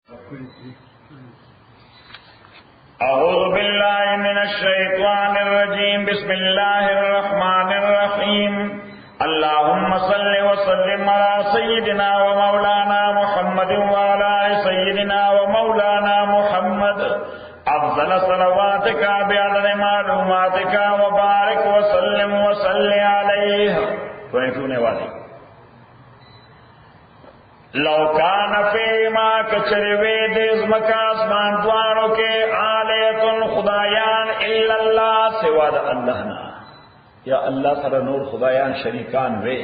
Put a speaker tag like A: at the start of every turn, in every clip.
A: أعوذ بالله من الشيطان الرجيم بسم الله الرحمن الرحيم اللهم صل وسلم على سيدنا ومولانا محمد وعلى سيدنا ومولانا محمد أفضل صلواتك بعدد معلوماتك وبارك وسلم وصل عليه پوائنٹونے والی لو کان فیما کچروے دیز مکا اسمان دواروں کے آلیتن خدایان الا اللہ سوا دا اللہ نا یا اللہ سر نور خدایان شریکان وے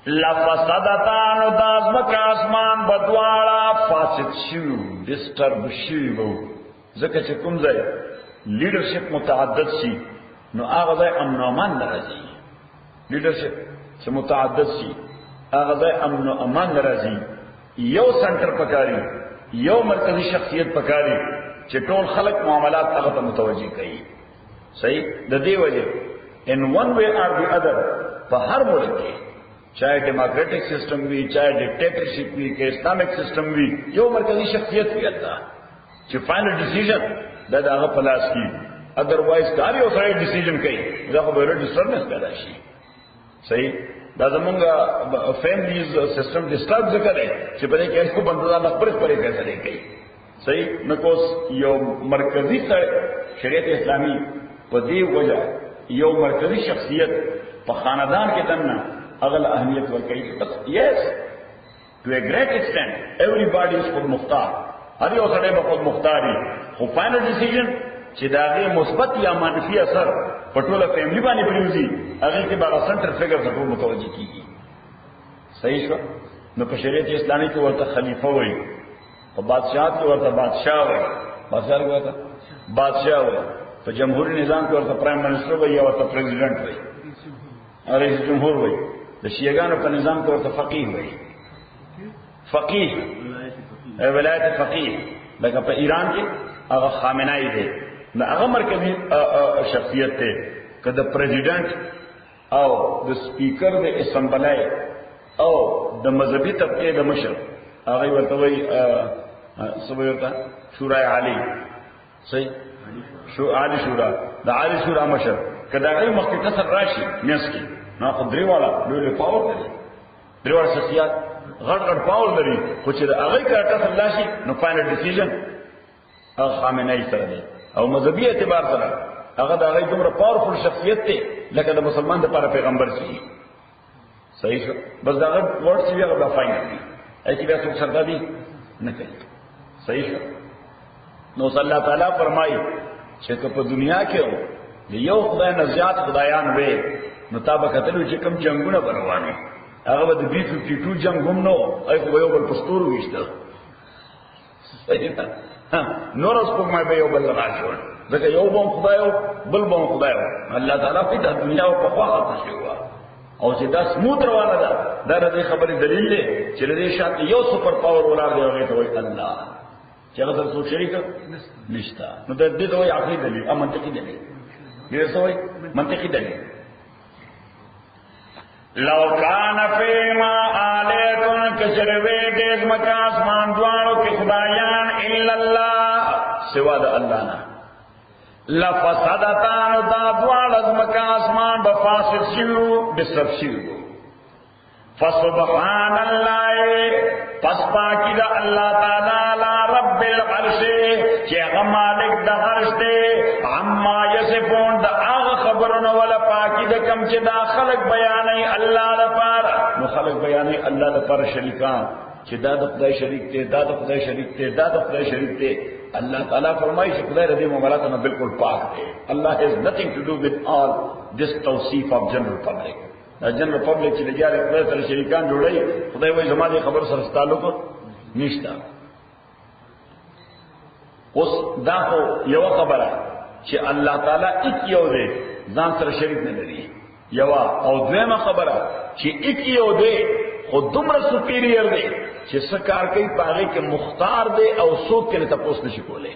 A: لفسدتان داز مکا اسمان بدوارا فاسد شیو ڈسٹرب شیو ذکر چکم زی لیڈرشپ متعدد سی نو آغذای امن و امان نرازی لیڈرشپ سے متعدد سی آغذای امن و امان نرازی یو سنٹر پکاری یو مرکزی شخصیت پکاری چٹول خلق معاملات اغتا متوجہ کئی صحیح دا دی وجہ in one way or the other پا ہر ملک کے چاہے ڈیموکریٹک سسٹم بھی چاہے ڈکٹیٹرشپ بھی کہ اسلامک سسٹم بھی یو مرکزی شخصیت بھی اللہ چی فائنل ڈیسیجن دا دا آغا پلاس کی ادروائز کاری او سرائی ڈیسیجن کئی دا خو بیرو ڈسٹربنس پیدا شی صحیح دا زمونگا فیملیز سسٹم ڈسٹرب ذکر ہے چی پدے کہ اس کو بندازان اخبرت پرے فیصلے کئی صحیح نکوس یو مرکزی شریعت اسلامی پدی وجہ یو مرکزی شخصیت پا خاندان کے دننا اغل اہمیت ورکئی بس yes to a great extent everybody is خود مختار ہر یو سڑے با خود مختاری خو فائنل ڈیسیجن چی داغی مثبت یا منفی اثر پٹولا فیملی بانی پریوزی اگر کے بارا سنٹر فگر سے متوجہ کی گی صحیح شو نو پا شریعت اسلامی کی ورطا خلیفہ ہوئی پا بادشاہت کی ورطا بادشاہ ہوئی بادشاہ کی ورطا بادشاہ ہوئی پا جمہوری نظام کی ورطا پرائم منسٹر ہوئی یا ورطا پریزیڈنٹ ہوئی رئیس جمہور ہوئی دا شیعگانو پا نظام کی ورطا فقیہ ہوئی فقیہ ولایت فقیہ لیکن پا ایران کی اگر خامنائی دے نہ اگر مرکزی شخصیت تے کہ the president O the speaker دا اسمبلائی او دا مذہبی طبقے دا مشر آغای ورطوئی سبوئی ورطا شورای عالی صحیح عالی شورا دا عالی شورا مشر کہ دا غیر مخی قصر راشی نیس کی نا خود دریوالا لولی پاور دری دریوالا شخصیات غٹ غٹ پاور دری خوچی دا آغای کا قصر راشی نو فائنل ڈیسیجن اگر خامنائی سر دے او مذہبی اعتبار سره هغه د هغه دومره پاورفل شخصیت دی لکه د مسلمان د لپاره پیغمبر شي صحیح شو بس دا هغه ورډ چې هغه فاینل دی اې چې بیا څوک سردادي نه کوي صحیح شو نو صلی الله تعالی فرمایي چې په دنیا کې یو خدای نه زیات خدایان وي نو تابع کتلو چې کوم جنگونه بروانه هغه د B-52 جنگ هم نو اې خو یو بل پستور وشته صحیح ده نورس کو میں بے یو بل راشون ذکر یو بم خدایو بل بم خدایو اللہ تعالیٰ فی دا دنیا و پخواہ خوشی ہوا او چې دا سموت روانه ده دا رضی خبری دلیل لے چې رضی شاید یو سپر پاور ولار دے وغیرہ ہوئی اللہ چې اگر سر سو شریک نشتا نو دا دید ہوئی عقلی دلیل منطقی دلیل یہ سو ہوئی منطقی دلیل لو کان فیما آلیتن کچروے دیز مکا اسمان دواروں کی خدایان الا اللہ سوا دا اللہ نا لفسدتان دا دوار از مکا اسمان بفاسد شیو بسرف شیو فسبحان اللہ پس پاکی دا اللہ تعالی لا رب العرش چی غمالک دا عرش دے عما یسفون دا آغا خبرن والا پاکی دا کم چی دا خلق بیانی اللہ دا پارا نو خلق بیانی اللہ دا پارا شریکان چی دا خدای شریک تے دا خدای شریک تے دا خدای شریک تے اللہ تعالیٰ فرمائی کہ خدای رضی مغلاتنا بالکل پاک تے اللہ has nothing to do with all this Tauseef of general public general public چی لگیا رہے خدای سر شریکان جوڑائی خدای وہی زمانی خبر سر تعلق نشتا اس دا کو یو خبر ہے کہ اللہ تعالیٰ ایک یو دے زان سر شریک نے لری یوا او دویمہ خبر ہے کہ ایک یو دے خود دمر سپیریر دے کہ سکار کئی پاگے کے مختار دے او سوک کے لئے تپوس نشی کولے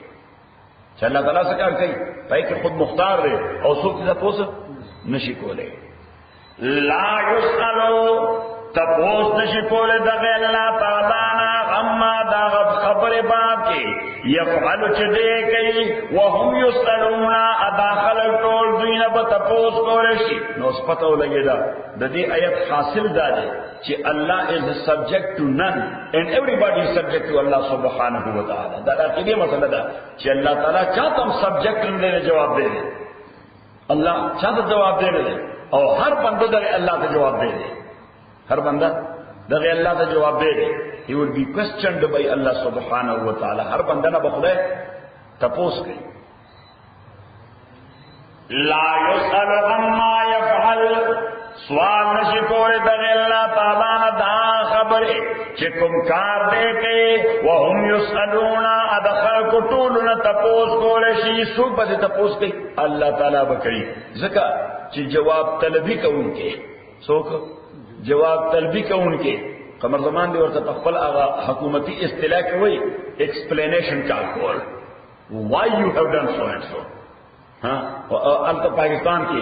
A: کہ اللہ تعالیٰ سکار کئی پاگے کے خود مختار دے او سوک کے تپوس نشی کولے لا یسالو تپوس نشی کولے دغی اللہ تعالیٰ نا غم صفات کې يفعل چې دې کوي وهم يسألون اداخل ټول دوینه په تپوس کول شي. نو پته ولګیدا د دې آیت حاصل دا دی چې الله is subject to none and everybody is subject to Allah subhanahu wa ta'ala. دا د دې مسله ده چې الله تعالی چاته subject نه جواب دی، الله چاته جواب دی او هر بنده دغه الله ته جواب دی، هر بنده دغه الله ته جواب دی. he will be questioned by Allah subhanahu wa ta'ala. هر بنده نه بخله تپوس کوي. لا يسأل عما يفعل، سوال نشي کوله دغه الله تعالی نه دا خبره چې کوم کار دې کوي وهم يسألون ادخل کټولنا تپوس کوله شي. سو په تپوس کوي الله تعالی به کوي، ځکه چې جواب طلبي کوونکې څوک جواب طلبي کوونکې قمر زمان دی ورته خپل هغه حکومتي اصطلاح کوي explanation car cool why you have done so and so. ها البته پاکستان کې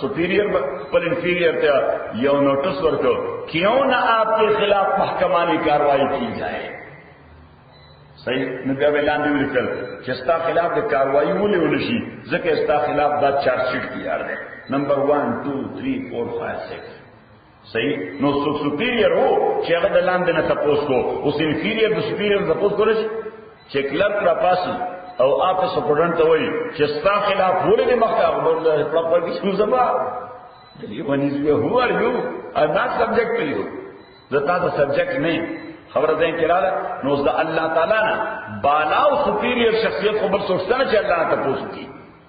A: سپیریئر پر انفیریئر ته یو نوٹس ورکړ کیوں نہ آپ کے خلاف محکمانی کاروائی کی جائے. صحیح نبی اعلان دی وکړ چې ستا خلاف د کاروائی ولې ونشي، ځکه ستا خلاف دا چارج شیټ تیار دی نمبر 1 2 3 4 5 6. صحیح نو سپیریئر هو چې هغه د لاندې نه تپوس کو، اوس انفیریئر د سپیریئر تپوس کولای شي چې کلرک را پاسي او آپ سپورټنټ ته وایي چې ستا خلاف ولې د مخه خبر له پراپرټي سوزما دی ونی زه هو are you am not subject to you, زتا د سبجیکٹ نه خبره ده کړه. نو د الله تعالی نه بالا او سپیریئر شخصیت خبر سوچته چې الله ته پوښتنه کوي.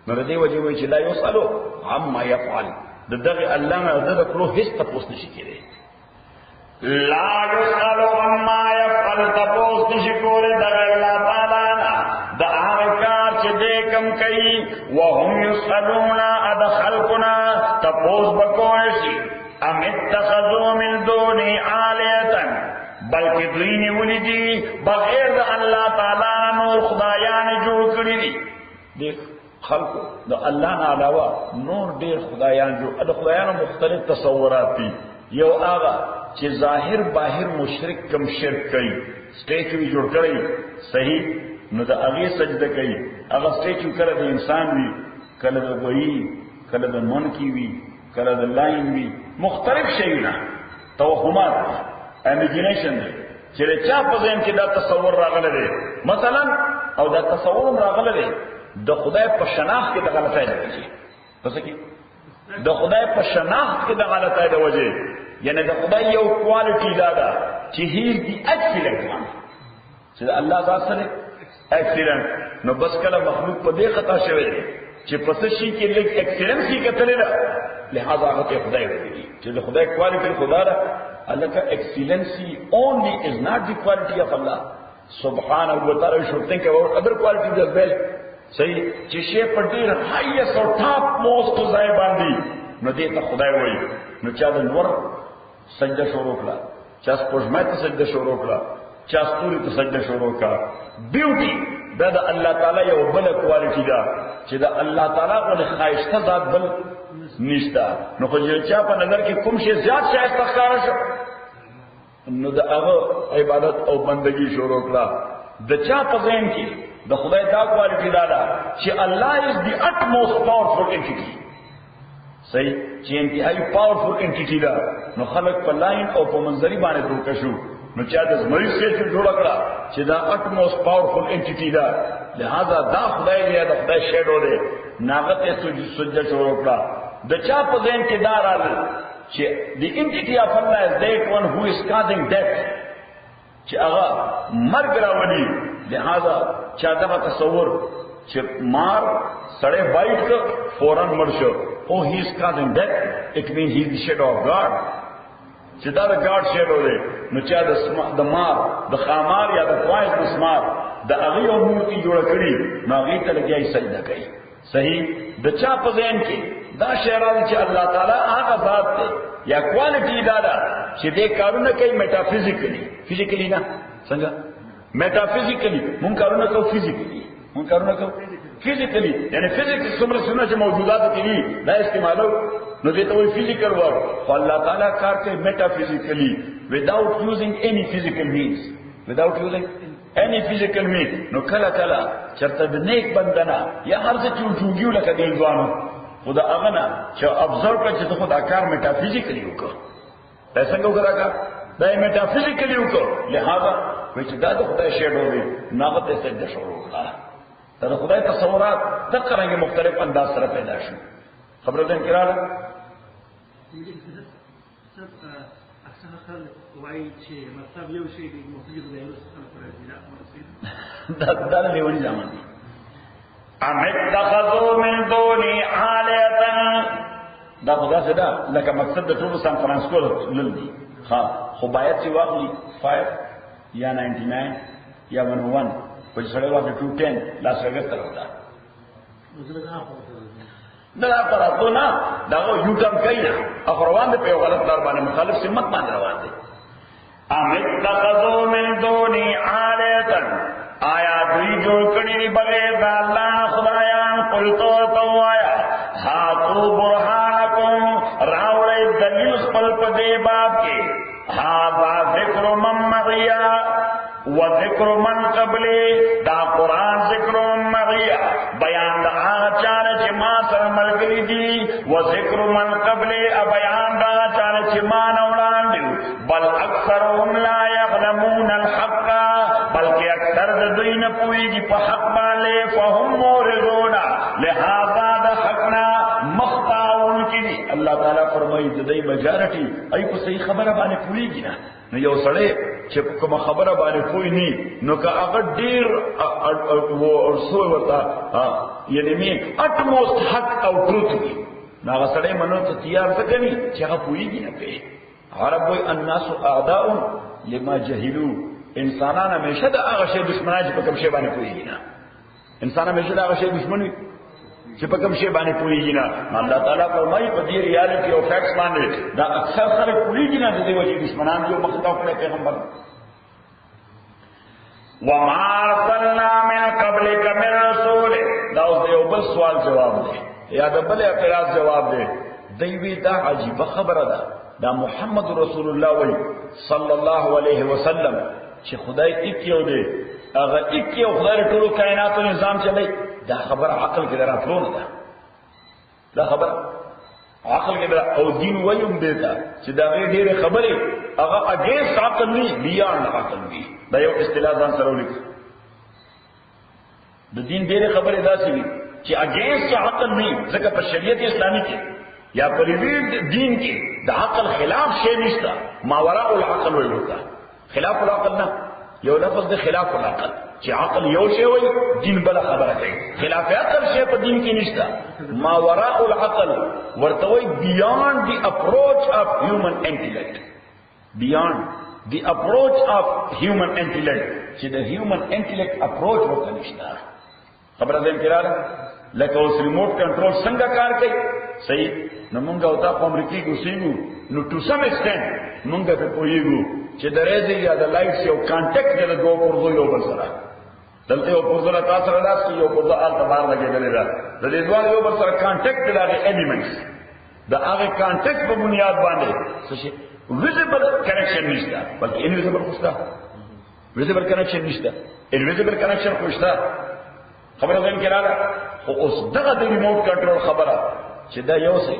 A: نو د دې وجه وایي چې لا یسالو عما يفعل، دغه الله نه د خپل هیڅ تاسو نشي کېږي. لا یسالو عما يفعل تاسو نشي کولای دغه الله تعالی نه د هغه کار چې دې کم کوي وهم يسالون ادخلقنا تاسو بکوي شي ام اتخذوا من دون آلهة، بلکې دوی نیولې دي بغیر د الله تعالی نور خدایان جوړ کړی دي. د خلقو د الله نه علاوه نور ډېر خدایان جوړ، د خدایانو مختلف تصورات دي. یو هغه چې ظاهر باهر مشرک کم شرک کوي، سټیچو جوړ کړی صحیح، نو د هغه سجده کوي. هغه سټیچو کله د انسان وي، کله د غوی، کله د مونکی وي، کله د لاین وي، مختلف شیونه توهمات امیجینیشن دی چې چا په ذهن کې دا تصور راغلی دی مثلا، او دا تصور راغلی دی د خدای په شناخت کې د غلطۍ د وجې، څه کې د خدای په شناخت کې د غلطۍ د وجې، یعنی د خدای یو کوالټي دا ده چې هی از دی ایکسیلنٹ وان، چې الله ذات سره ایکسیلنٹ. نو بس کله مخلوق په دې خطا شوی دی چې پس شي کې لیک ایکسیلنسی کتلې ده، لہذا هغه خدای وایي چې د خدای کوالټي خدا ده. Allah ka excellency only is not the quality of Allah subhanahu wa ta'ala. You should think about other qualities as well. Say چې شی په ډیر highest or top most ځای باندې نو دې ته خدای وایي. نو چا د نور سجده شروع کړه، چا سپوږمۍ ته سجده شروع کړه، چا ستوري ته سجده شروع کړه. بیوټي دا د الله تعالی یو بل کوالټي ده چې د الله تعالی غو خایسته ذات بل نشتا. نو خو چا په نظر کې کوم شی زیات شایسته ښکار شو، نو د هغه عبادت او بندگی شروع کړه. د چا په ذهن کې د خدای دا کوالټي دا ده چې الله از دی utmost powerful entity، صحیح چې انتهایی پاورفل انټیټی ده. نو خلق په لاین او په منظری باندې دوکه شو. نو چا د زمری سره جوړ کړه چې دا utmost powerful entity ده، لہذا دا خدای دی، دا خدای شیډو دی، ناغه ته سجده شروع کړه. د چا په ذهن کې دا راغلی چې the entity of Allah is that one who is causing death، چې هغه مرګ راولي. لہذا چا دا تصور چې مار سړی بایټ کړ فوراً مړ شو، oh he is causing death, it means he is the shadow of God، چې دا د God shadow دی. نو چا د مار د خامار یا د خوایز مسمار د هغه یو مورتی جوړ کړي، نو هغه ته لګي سجده کوي. صحیح د چا په ذهن کې دا شعران چې الله تعالی هغه ذات دی یا کوالټي دا ده چې دې کارونه کوي میټافیزیکلی، فزیکلی نه، څنګه میټافیزیکلی مونږ کارونه کوو، فزیکلی مونږ کارونه کوو فزیکلی، یعنی فزیکس څومره څه چې موجودات دي دا استعمالو، نو دې ته وایي فزیکل ورک. خو الله تعالی کار کوي میټافیزیکلی without using any physical means. without using any physical means. نو کلا کلا چرته د نیک بندنا یا هر څه چوجوګیو لکه د ځوانو خدا اغنا چې ابزرو کړ چې خدا کار میټافیزیکلی وکړه دا څنګه وکړه دا میټافیزیکلی وکړه لہذا وایي چې دا د خدای شیډو دی ناغه ته څه شروع کړه دا خدای تصورات د قرانګي مختلف انداز سره پیدا شو خبره ده کړه
B: اکثر خلک وایي چې مطلب یو شی دی مفید دی نو څه فرق دی
A: دا لیونی ځمان دي ام اتخذوا من دوني آلهة دا خدا سے دا لکه مقصد د ټولو سان فرانسکو لل دي ها خو باید چې واخلي 5 یا 99 یا 101 په سره واخلي 210 لاس راګستل وتا دا پراتو نه دا یو ټم کینا اخروان په یو غلط لار باندې مخالف سمت باندې روان دي ام اتخذوا من دوني آلهة آیا دوی جوړ کړی بغیر د الله خدایان قلتو توایا هاتو برهانکم راوړی دلیل خپل په دې باب کې هاذا ذکر من مغیا وذکر من قبلی دا قرآن ذکر من مغیا بیان دا آچار چی ما سر ملگری دی وذکر من قبلی بیان دا آچار چی ما نولان دیو بل اکثرهم لا یغلمون الحق بلکہ اکثر دوی نه پویږي په حق باندې فهم مورزون لہذا د حقنا مخطاون کی اللہ تعالی فرمایي د دې میجارټي ای په صحیح خبره باندې پویږي نه نو یو سړی چې کوم خبره باندې پوی نه نو که هغه ډیر ورسو ورته یعنی می اټموست حق او ټروت نو هغه سړی منو ته تیار څه کوي چې هغه پویږي نه په عرب وای الناس اعداء لما جهلوا انسانان همیشه د هغه شی دشمنان چې په کوم شی باندې پوهیږي نه انسان همیشه د هغه شی دشمن وي چې په کوم شی باندې پوهیږي نه الله تعالی فرمایي په دې ریالټي او فیکټس باندې دا اکثر خلک پوهیږي نه د دې وجې دشمنان یو مخاطب کړي پیغمبر وما ارسلنا من قبلك من رسول دا اوس یو بل سوال جواب دی یا د بل اعتراض جواب دی دوی دا عجیب خبره ده دا محمد رسول الله وی صلی الله علیه وسلم چې خدای اکیو دی هغه اکیو خدای ټول کائناتو نظام چلای دا خبر عقل کې دراتلو نه دا خبر عقل کې در او دین ویم دیتا چې دا ډېر خبرې هغه اگینست عقل نه بیان عقل دی دا یو اصطلاح ځان سره ولیک د دین ډېر خبرې داسې وي چې اگینست عقل نه ځکه په شریعت اسلامي کې یا په دین کې د عقل خلاف شی نشته ماوراء العقل ویل ہوتا خلاف العقل نه یو لفظ د خلاف العقل چې عقل یو شی وي دین بل خبره کوي خلاف عقل شی په دین کې نشته ماوراء العقل ورته وي beyond the approach of human intellect beyond the approach of human intellect چې د human intellect approach ورته نشته خبره ده کړه لکه اوس ریموټ کنټرول څنګه کار کوي صحیح نو مونږ او تاسو امریکای کې اوسېږو نو ټو سم ایکسټینټ مونږ په پوهیږو چې د ریزي یا د لایټس یو کانټیکټ د دوه پرزو یو بل سره دلته یو پرزو را تاسو را داس یو پرزو الته بار لګېدلې ده د دې دوه یو بل سره کانټیکټ د الیمنټس د هغه کانټیکټ په بنیاد باندې څه شي ویزیبل کنیکشن نشته بلکې انویزیبل خوستا ویزیبل کنیکشن نشته انویزیبل کنیکشن خوستا خبره ده کړه خو اوس دغه د ریموټ کنټرول خبره چې دا یو څه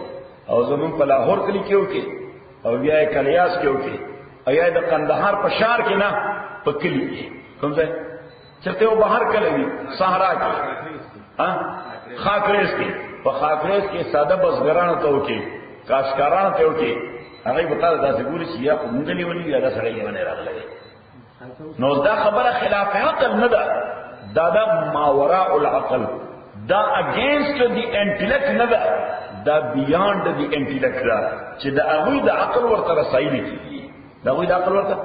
A: او زمون په لاهور کلی کې وکي او بیا کلیاس کې وکي او یا د قندهار په شهر کې نه په کلی کې کوم ځای چرته و بهر کلی وي صحرا کې ها خاکریز کې په خاکریز کې ساده بزګرانو ته وکي کاشکارانو ته وکي هغه به تاسو داسې ګوري چې یا موږ نیولې یا دا سره یې باندې راغلي نو دا خبره خلاف عقل نه ده دا ماوراء العقل دا اگینسٹ دی انٹلیکٹ نه ده دا بیانډ دی انٹلیکٹ دا چې دا هغه د عقل ورته رسایي نه کیږي دا هغه د عقل ورته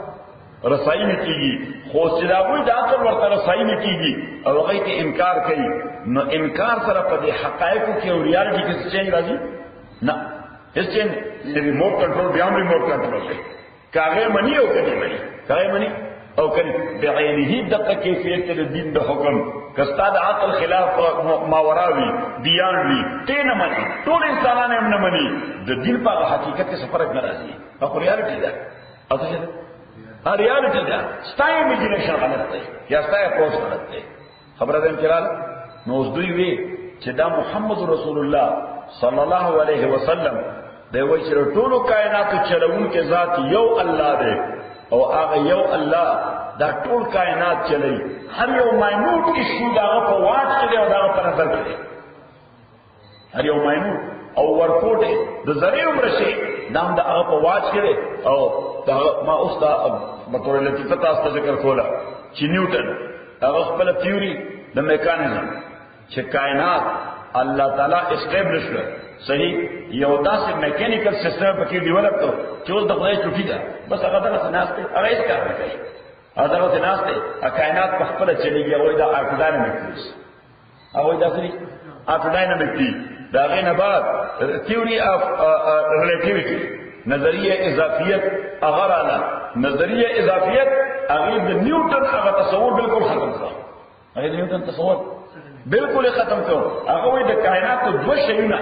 A: رسایي نه کیږي خو چې دا هغه د عقل ورته رسایي نه کیږي او هغه ته انکار کوي نو انکار سره په دې حقایقو کې او ریالټي کې څه راځي نه هیڅ ریموټ کنټرول بیا ریموټ کنټرول دی کاغه منی او کړي منی کاغه منی او کله بعینه دغه کیفیت د دین د حکم کستا د عقل خلاف ماوراوی بیان وی ته نه مني ټول انسانانه هم نه مني د دین په حقیقت کې فرق نه راځي او ریالټي ده اته ریالټی ده ستا امیجینیشن غلط دی یا ستا اپروچ غلط دی خبره ده انکرال نو اوس دوی وی چې دا محمد رسول الله صلی الله علیه وسلم دی وایي چې ټولو کائناتو چلوونکی ذات یو الله دی او هغه یو الله دا ټول کائنات چلی هر یو ماینوټ ایشو داغه په واټ کې دی او داغه په نظر کې دی هر یو ماینوټ او ورکوټ د ذریعہ عمر شي نام د هغه په واټ کې دی او دا ما اوس دا بطور لطیفه تاسو ذکر کوله چې نیوټن هغه خپل تیوري د میکانیزم چې کائنات الله تعالی اسټابلیش کړ صحیح یو داسې میکانیکل سیستم پکې ډیولپ کړ چې اوس د خدای چټي ده بس هغه دغه ناشته هغه هیڅ کار نه کوي هغه دغه ناشته کائنات په خپل چلیږي او دا اټوډاینامک فورس او دا سری اټوډاینامک دی دا غینه بعد تیوری اف ریلیټیویټی نظریه اضافیت هغه رااله نظریه اضافیت هغه د نیوټن هغه تصور بالکل ختم کړ هغه د نیوټن تصور بالکل ختم کړ هغه وایي د کائنات دوه شیونه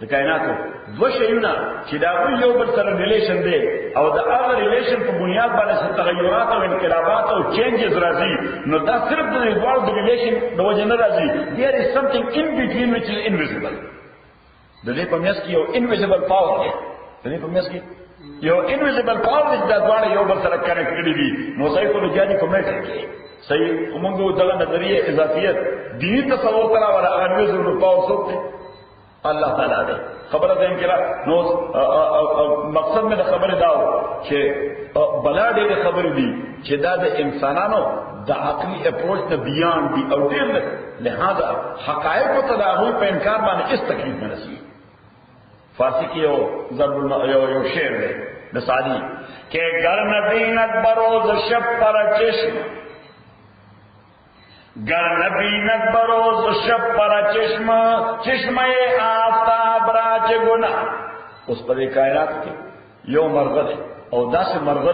A: د کائناتو دوه شیونه چې دا یو بل سره ریلیشن دی او د هغه ریلیشن په بنیاد باندې تغیرات او انقلابات او چینجز راځي نو دا صرف د دوه د ریلیشن د وجه نه راځي there is something in between which is invisible د دې په میاس کې یو invisible power دی د دې په میاس کې یو invisible power چې دا دوه یو بل سره کنیکټ کړي دي نو سایکولوژي کومنټ کوي صحیح موږ دغه نظریه اضافیت دینی تصور ترا ولا invisible power څه الله تعالی دې خبره ده انکرا نو مقصد مې د خبره داو چې بلا دې خبره دي چې دا د انسانانو د عقلي اپروچ ته بیان دي او ډېر لہذا حقایق ته د هغه په انکار باندې اس تکلیف نه رسي فارسی کې یو شعر دی د سعدی کہ گر نبینت بروز شب پر چشم گر نبینت بروز شب پر چشم چشمه آفتاب راج گنا اس پر کائنات کی یو مرغه او داس مرغه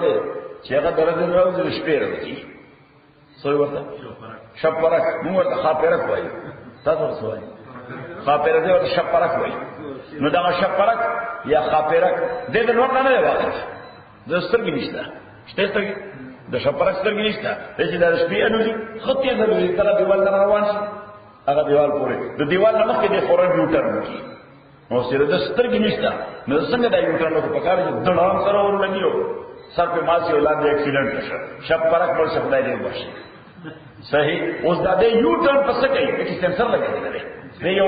A: چې هغه درځي روز شپې راځي سوې ورته شب پرک موږ ورته خاپرک وایي تاسو څه وایي خاپرک ورته شب پرک وایي نو دا شب پرک یا خاپرک دې د نور نه واقع د سترګې نشته شته سترګې د شپرک سترګې نشته چې د شپې انوځي خطي د لوي تر دیوال روان شي هغه دیوال پورې د دیوال نه مخکې د فورن یوټرن کی نو سره د سترګې نشته نو څنګه د یوټرن په کار کې دړان سره ور لګیو سر په ماسي اولاد د اکسیډنټ شو شپرک پر شپدای دی ورشي صحیح اوس دا د یوټرن په څه کوي چې سنسر لګیدل دی د یو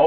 A: او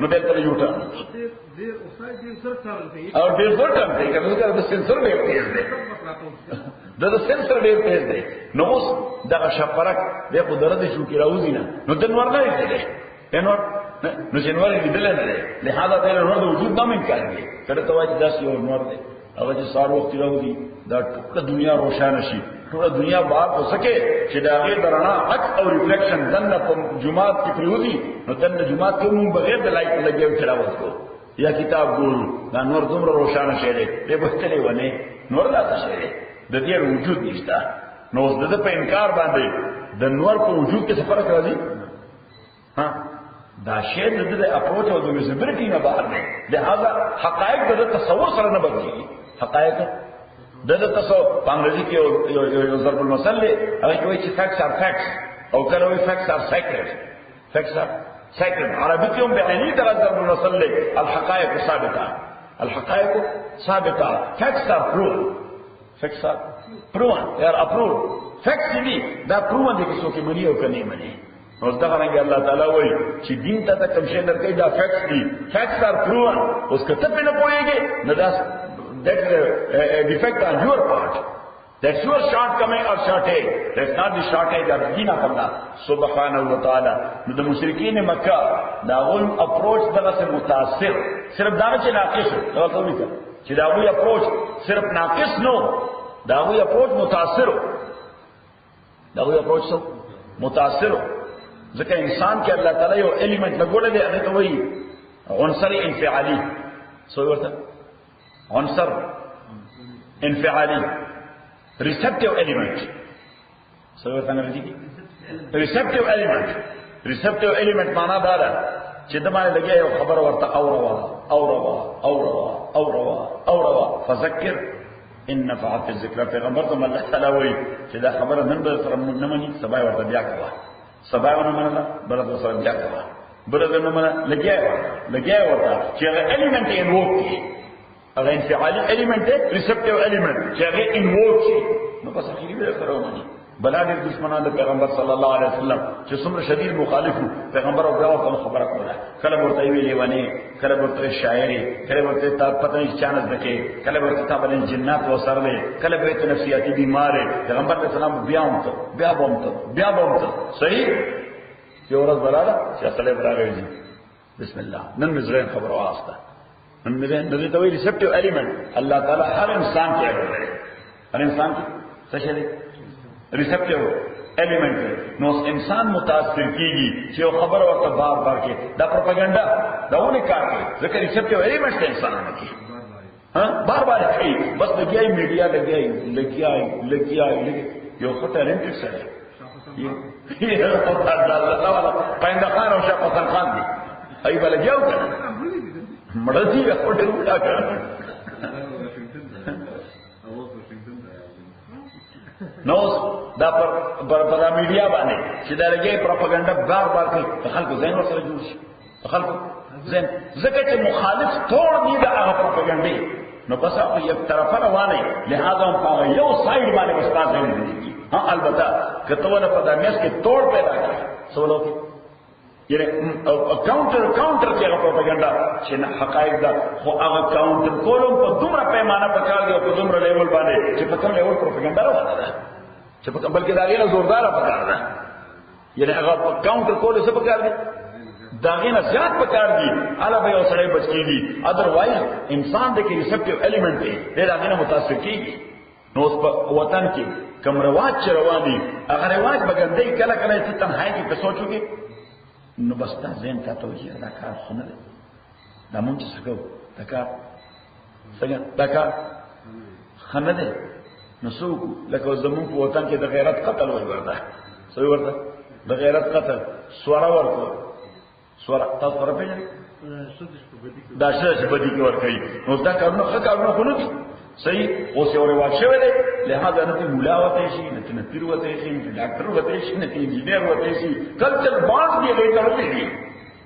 A: نو دلته یوټرن او ډېر زر ټایم دی که د سنسر ډېر تیز دی د سنسر ډېر تیز دی نو اوس دغه شپرک دی خو درته شو کې راوځي نه نو د نور نه دی نور نو چې نور لیدل نه دی لہذا د نور د وجود نه انکار کوي کله ته وایي داس یو نور دی هغه چې سار وخت راوځي دا ټول دنیا روښانه شي ټول دنیا بار هو سکے چې دا غیر درنا حق او ریفلیکشن دنه په جمعات کې پریوزي نو دنه جمعات کې موږ بغیر د لایټ لګیو چلاوځ کو یا کتاب ګورو دا نور دومره روښانه شي دی به بهتري ونه نور لا څه شي د دې وجود نشته نو د په انکار باندې د نور په وجود کې څه فرق راځي ها دا شی د اپروچ او د ویزیبিলিټی نه بهر دی لہذا حقایق د تصور سره نه بدلېږي حقایق د تصور په انګریزي کې یو ضرب المثل دی هغه کوي چې فیکټس ار فیکټس او کله وی فیکټس ار سیکرډ فیکټس ار سیکرډ عربي کې هم بیانې د ضرب المثل الحقائق ثابته الحقائق ثابته فیکټس ار پروف فیکټس ار پروف یار اپروف فیکټس دي دا پروف دي چې څوک مني او کني مني نو ځکه رنګ الله تعالی وایي چې دین ته کوم شی درکې دا فیکټس دي فیکټس ار پروف اوس کته په نه پويږي نه دا that's a defect on your part. That's your shortcoming or shortage. That's not the shortage of Deen of Allah subhanahu wa ta'ala. The mushrikeen Makkah, the whole approach دغه سے متاثر صرف دا چې ناقص دا څه وکړه چې دا وی approach صرف ناقص نو دا وی approach متاثر دا وی approach متاثر ځکه انسان کې الله تعالی یو element لګول دی هغه ته وایي عنصر انفعالی څه ورته عنصر انفعالی receptive element سوي څنګه دي receptive element معنا دا ده چې د باندې لګي یو خبر ورته اوروا فذكر ان نفعت الذکر. پیغمبر ته الله تعالی وایي چې دا خبره نن به سره نه مني، سبا ورته بیا کوه، سبا ونه منله بل ورته بیا کوه، بل نه منله لګي ورته چې هغه الیمنت یې انووک کی، هغه انفعالي الیمنت ریسپټیو الیمنت چې هغه انووک شي، نو بس اخیری به سره ومني. بلا ډېر دشمنان د پیغمبر صلی الله علیه وسلم چې څومره شدید مخالفو پیغمبر او دغه خبره کوله، کله ورته ویلې ونی، کله ورته شاعري، کله ورته تا پته نه چانس دکې، کله ورته تا باندې جنات وسرلې، کله به ته نفسیاتي بیمار پیغمبر علیه السلام بیا بومته صحیح. یو ورځ براله چې اصله براغلی بسم الله نن مزرین خبر واسطه نن مزرین د دوی ریسپټیو الیمنت الله تعالی هر انسان کې اړه، هر انسان کې څه شي ریسپټیو الیمنٹ. نو انسان متاثر کیږي چې یو خبر ورته بار کې دا پروپاګاندا داونه کار کوي، ځکه ریسپټیو الیمنٹ انسان نه کوي، ها بار کوي، بس لګیای میډیا لګیای یو خطر انټر سره یې خطر الله پاینده خان او شاه حسن خان دي ای بل جاو کنه مړدي خطر ولا کنه. نو دا پر میډیا باندې چې دا لګي پروپاګاندا بار کوي، خلکو ذهن ورسره جوړ شي، خلکو ذهن ځکه چې مخالف ټول دي دا هغه پروپاګاندا، نو بس هغه یو طرفه روانه، لہذا هم یو سایډ باندې استاد دی. ها البته کته ولا په دامیاس کې توڑ پیدا کړي سوالو کې یعنی کاونټر کې هغه پروپاګاندا چې نه حقایق دا خو هغه کاونټر کولم په دومره پیمانه پکار دی او په دومره لیول باندې چې په کوم لیول پروپاګاندا روانه ده چې په بلکې دا غیره زوردار پکار ده، یعنی هغه کاونټر کول څه پکار دی دا غیره زیات پکار دی، اعلی به یو سړی بچ کیږي، اذروایز انسان د کې ریسپټیو الیمنٹ دی دا غیره متاثر کیږي. نو اوس په وطن کې کوم رواج چې روان دي هغه رواج بګندې کله چې تنهایی کې په سوچو کې نو بس تا ذهن ته توجیه دا کار خو نه دی، دا مونږ څه کوو دا کار ښه نه دی. نو څوک لکه زمونږ په وطن کې د غیرت قتل ورته سوی ورته د غیرت قتل سواره ورکړه، سواره تاسو سره پیژنئ دا چې بدی کې ورکوي، نو دا کارونه ښه کارونه خو نه دي صحیح. اوس یو رواج شوی دی، لہذا نه ته مولا وته شي، نه ته پیر وته شي، نه ډاکټر وته شي، نه ته انجینیر وته شي، کلچر بانډ دی غیر ضروري دي،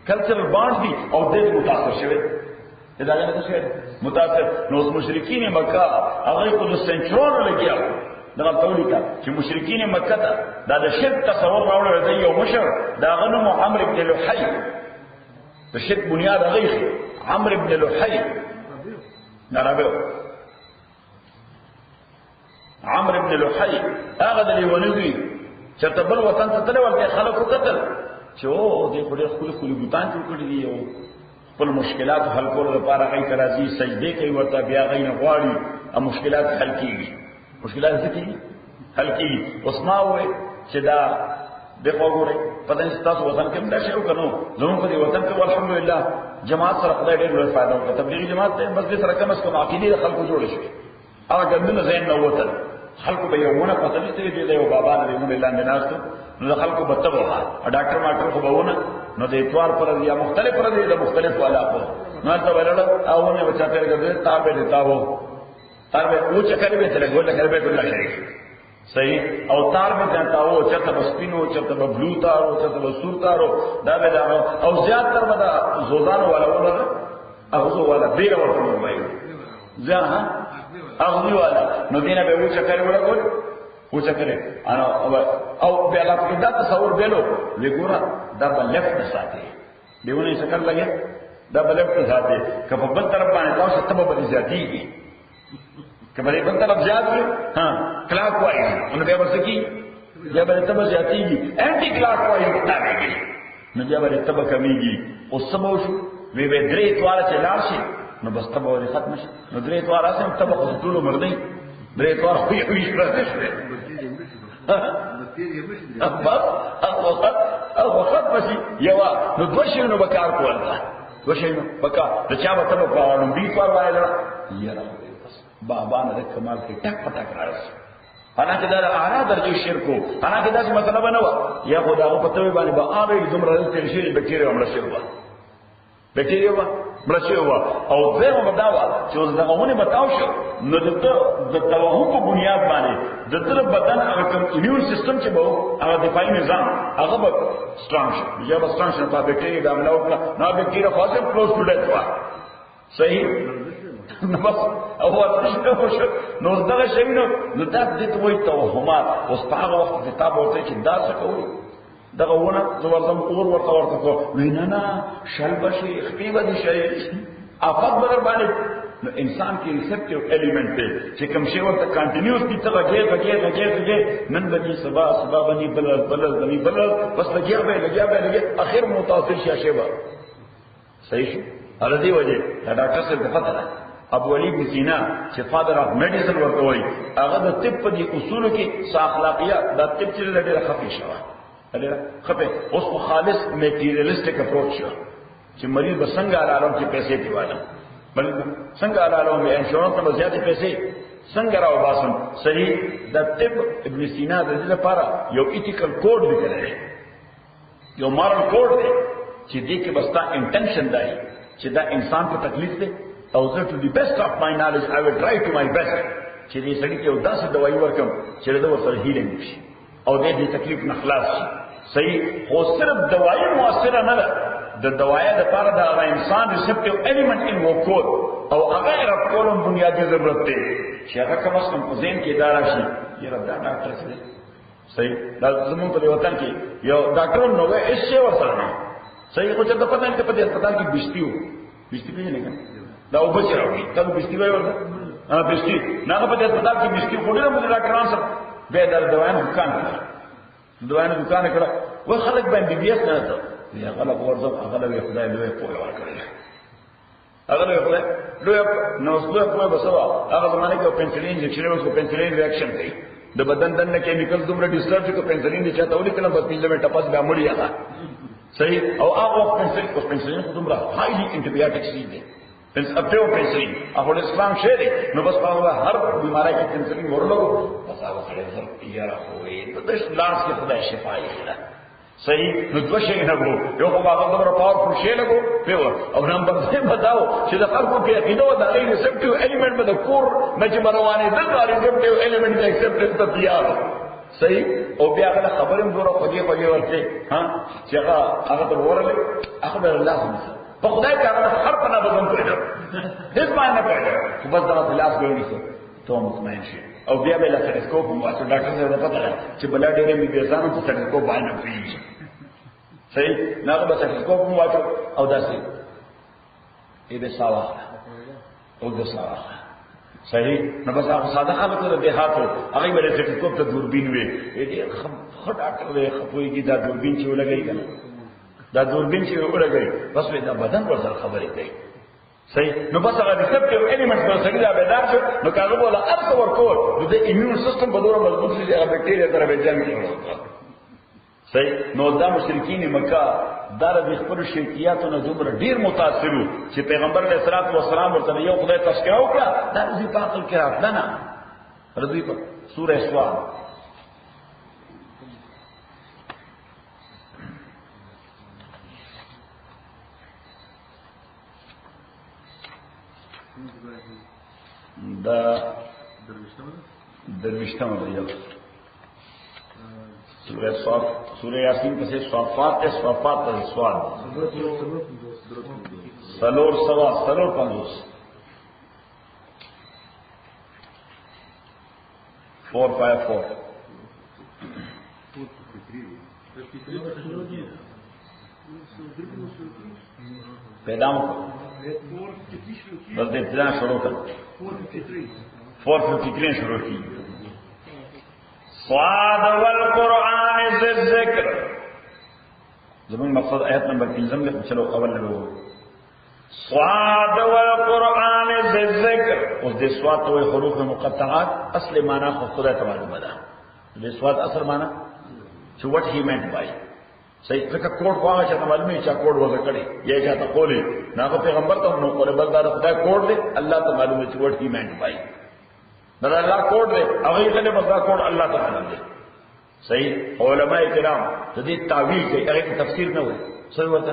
A: کلچر بانډ دی او دې متاثر شوی دا نه څه شي متاثر. نو مشرکین مکه هغه په سنچورو لګیاو دا تولیکا چې مشرکین مکه ته دا د شرک تصور راوړل دی، یو مشر دا غنو عمرو بن لحی د شرک بنیاد غیخ عمرو بن لحی نارابو عمرو بن لحی هغه د لیونوي چې تبل وطن ته تلل ولته خلکو قتل چې او دې خپل بوتان جوړ کړی دی او خپل مشکلات حل کولو لپاره غي ترازی سجده کوي ورته بیا غي نه غواړي او مشکلات حل کیږي، مشکلات څه حل کیږي. اوس ما وې چې دا دغه وګوره پدې تاسو وطن کې دا شروع کړو، زموږ په دې وطن کې الحمدلله جماعت سره خدای ډېر لوی فائدہ وکړ، تبلیغي جماعت ته بس دې سره کم از کم عقیده خلکو جوړ شي، هغه ګندنه زین نه وته خلکو به یوونه پته نشته دی یو بابا نه موږ لاندې ناستو، نو خلکو به ته وها ډاکټر ماټر خو بهونه نو د اتوار پر یا مختلف پر دی د مختلف علاقو نو ته ولړ او نه بچا پیرګه تابع دیتاو تار به او چکر به تل ګول کړه به الله شریک صحیح او تار به جنتاو چته بسپینو چته بلو تارو چته بسور تارو دا به دا او زیات تر بدا زوزان والا ولا اغزو والا ډیر ورته وایي ځه اغزو والا نو دینه به و چکر ولا ګول و چکر انا او به الله په دا تصور بیلو لګورا دا بل لفت ساتي دیونه شکر لګي دا بل لفت ساتي کله په بل طرف باندې تاسو ته به زیاتیږي کله په بل طرف زیات ها کلاک وایي نو بیا ورسکی بیا به ته زیاتیږي انټي کلاک وایي مطابقي نو بیا به ته کمیږي او سمو شو وی به درې تواره چلار شي نو بس ته به ختم شي نو درې تواره سم ته به ټول مردي درې تواره خو یې شي او وخت بشي یوا نو دوشي نو بکار کوله دوشي نو بکا د چا وته په اړه دې پر وایي یاره بابا نه کمال کې ټک پټک راځي انا کې دا اعلی درجه شرکو انا کې دا څه مطلب نه و یا خدای په توې باندې به اوبې زمره تل شي بکیره عمر شروع بیکټیریا وا مړشي وا او زموږ بداوا چې اوس دغه ونه بتاو شو نو د توهم په بنیاد باندې د تر بدن هغه کوم ایمیون سیستم چې به هغه دفاعي نظام هغه به سترونګ شي یا به سترونګ شي په bacteria the عمله وکړه know bacteria خاصه close to ډیث وا صحیح نو بس او ورته نو دغه شی نو دا د دې وایي توهمات اوس په هغه وخت کتاب ورته چې دا څه کوي دغه ونه زورم اور ورته کو وینا شل بشي خپي ودي شي افات بدر باندې نو انسان کې ریسپټیو الیمنٹ دی چې کوم شی ورته کنټینیوس دي ته غږی نن بدی سبا باندې بل بس لګیا اخر متاثر شي صحیح شو هغه وجه دا ډاکټر څه پته ده ابو علي بن سینا چې فادر اف میډیسن ورته وایي هغه د طب په دي اصولو کې اخلاقیات د طب چې لري خفي شوه خپه اوس خو خالص میټیریالیسټک اپروچ شو چې مریض به څنګه علالم چې پیسې دیواله مریض څنګه علالم به انشورنس ته زیاتې پیسې څنګه راو باسم صحیح د طب ابن سینا د دې لپاره یو ایتیکل کوډ لیکل دی یو مارل کوډ دی چې دې کې بستا انټنشن دی چې دا انسان په تکلیف دی او زه to the best of my knowledge I will try to my best چې دې سړي ته یو داسې دوايي ورکم چې دا ورسره هیلینګ شي او دې تکلیف نه خلاص شي صحیح خو صرف دوايي موثره نه ده د دوايي لپاره د انسان ریسپټیو الیمنٹ ان وکول او هغه رپولم بنیادی ضرورت دی چې هغه کوم څه په ذهن کې اداره شي یره دا ډاکټر څه صحیح دا زموږ په وطن کې یو ډاکټر نو وې هیڅ ورسره نه صحیح خو چې د پتن کې په هسپتال کې بشتیو پیژنې کنه دا او بچ راوړي ته بشتی وای ورته بشتی نه په هسپتال کې بشتی خوري نه ډاکټران سره به در دوانه دکان کړه و خلک باندې بي اس نه ته یا غلط ورځو هغه خدای له په ور کړی هغه له خدای نو څه په بسوا هغه زمانه کې پنسلین انجکشن او پنسلین ریاکشن کوي د بدن دنه کیمیکل دومره ډیسټرب چې پنسلین دي چاته ولې کله بس پیله مې ټپاس به مړی هغه صحیح او هغه پنسلین دومره هایلی انټي بایوټکس دي اپیو پنسلین هغه اسلام شری نو بس هغه هر بیماری کې پنسلین ورلو بس هغه خړې سر یاره وې ته د لاس کې خدای شفا یې کړه صحیح نو دوه شي نه وو یو هغه دومره پاورفل شي لګو پیو او نمبر 2 بتاو چې د خلکو کې عقیده او د ریسپټیو الیمنٹ په کور مجمروانه د ریسپټیو الیمنٹ د ایکسپټنس ته تیار صحیح او بیا هغه خبرم دوره خوږی ورته ها چې هغه ته ورله اخبر الله په خدای ته هغه حرف نه بدون کړی هیڅ معنی نه کړی خو بس دا خلاص غوړي ته مطمئن شي او بیا به له ټلسکوپ مو واسه ډاکټر سره پته ده چې بل ډېرې می بیزانو په ټلسکوپ باندې پیږي صحیح نه به ټلسکوپ مو واسه او داسې به ساوا او د ساوا صحیح نو بس هغه ساده خلک ته به هاتو هغه به ټلسکوپ ته دوربین وي دې خټاټ وي خپوي کی دا دوربین چې ولګي کنه دا دوربین چې ورګي بس دا بدن ورسره خبرې کوي صحیح نو بس هغه ریسپټیو الیمنټ پر سګي دا بیدار شو نو کاغه بوله ارث ورکول د ایمیون سیستم په دوره مضبوط شي هغه بکټیریا تر به جنگ کوي صحیح نو دا مشرکین مکه دا د خپل شرکیاتو نه دومره ډیر متاثرو چې پیغمبر علیه الصلاۃ والسلام ورته یو خدای تذکرہ وکړه دا دې پاتل کې راځه نه رضی په سورہ اسراء دا درویشتم دیل سورہ صاف سورہ یاسین پسے صافات صافات سواد سلور سوا سلور پنځوس 454 پیدا ہو بس ابتدا شروع کر 453 شروع کی صاد والقرآن ذی الذکر زمین مقصد آیت نمبر 3 میں چلو اول لو صاد والقرآن ذی الذکر اس دے صاد تو حروف مقطعات اصل معنی خدا تعالی بدا دے صاد اصل معنی to what he meant by صحیح ځکه کوډ واغه چې معلومه چې کوډ وځه کړي یا چې تا قولې ناغه پیغمبر ته نو کوله بل دا خدای کوډ دی الله ته معلومه چې what he meant by دا الله کوډ دی هغه یې کله بس کوډ الله تعالی دی صحیح علماء کرام د دې تعویل کوي هغه تفسیر نه وایي صحیح ورته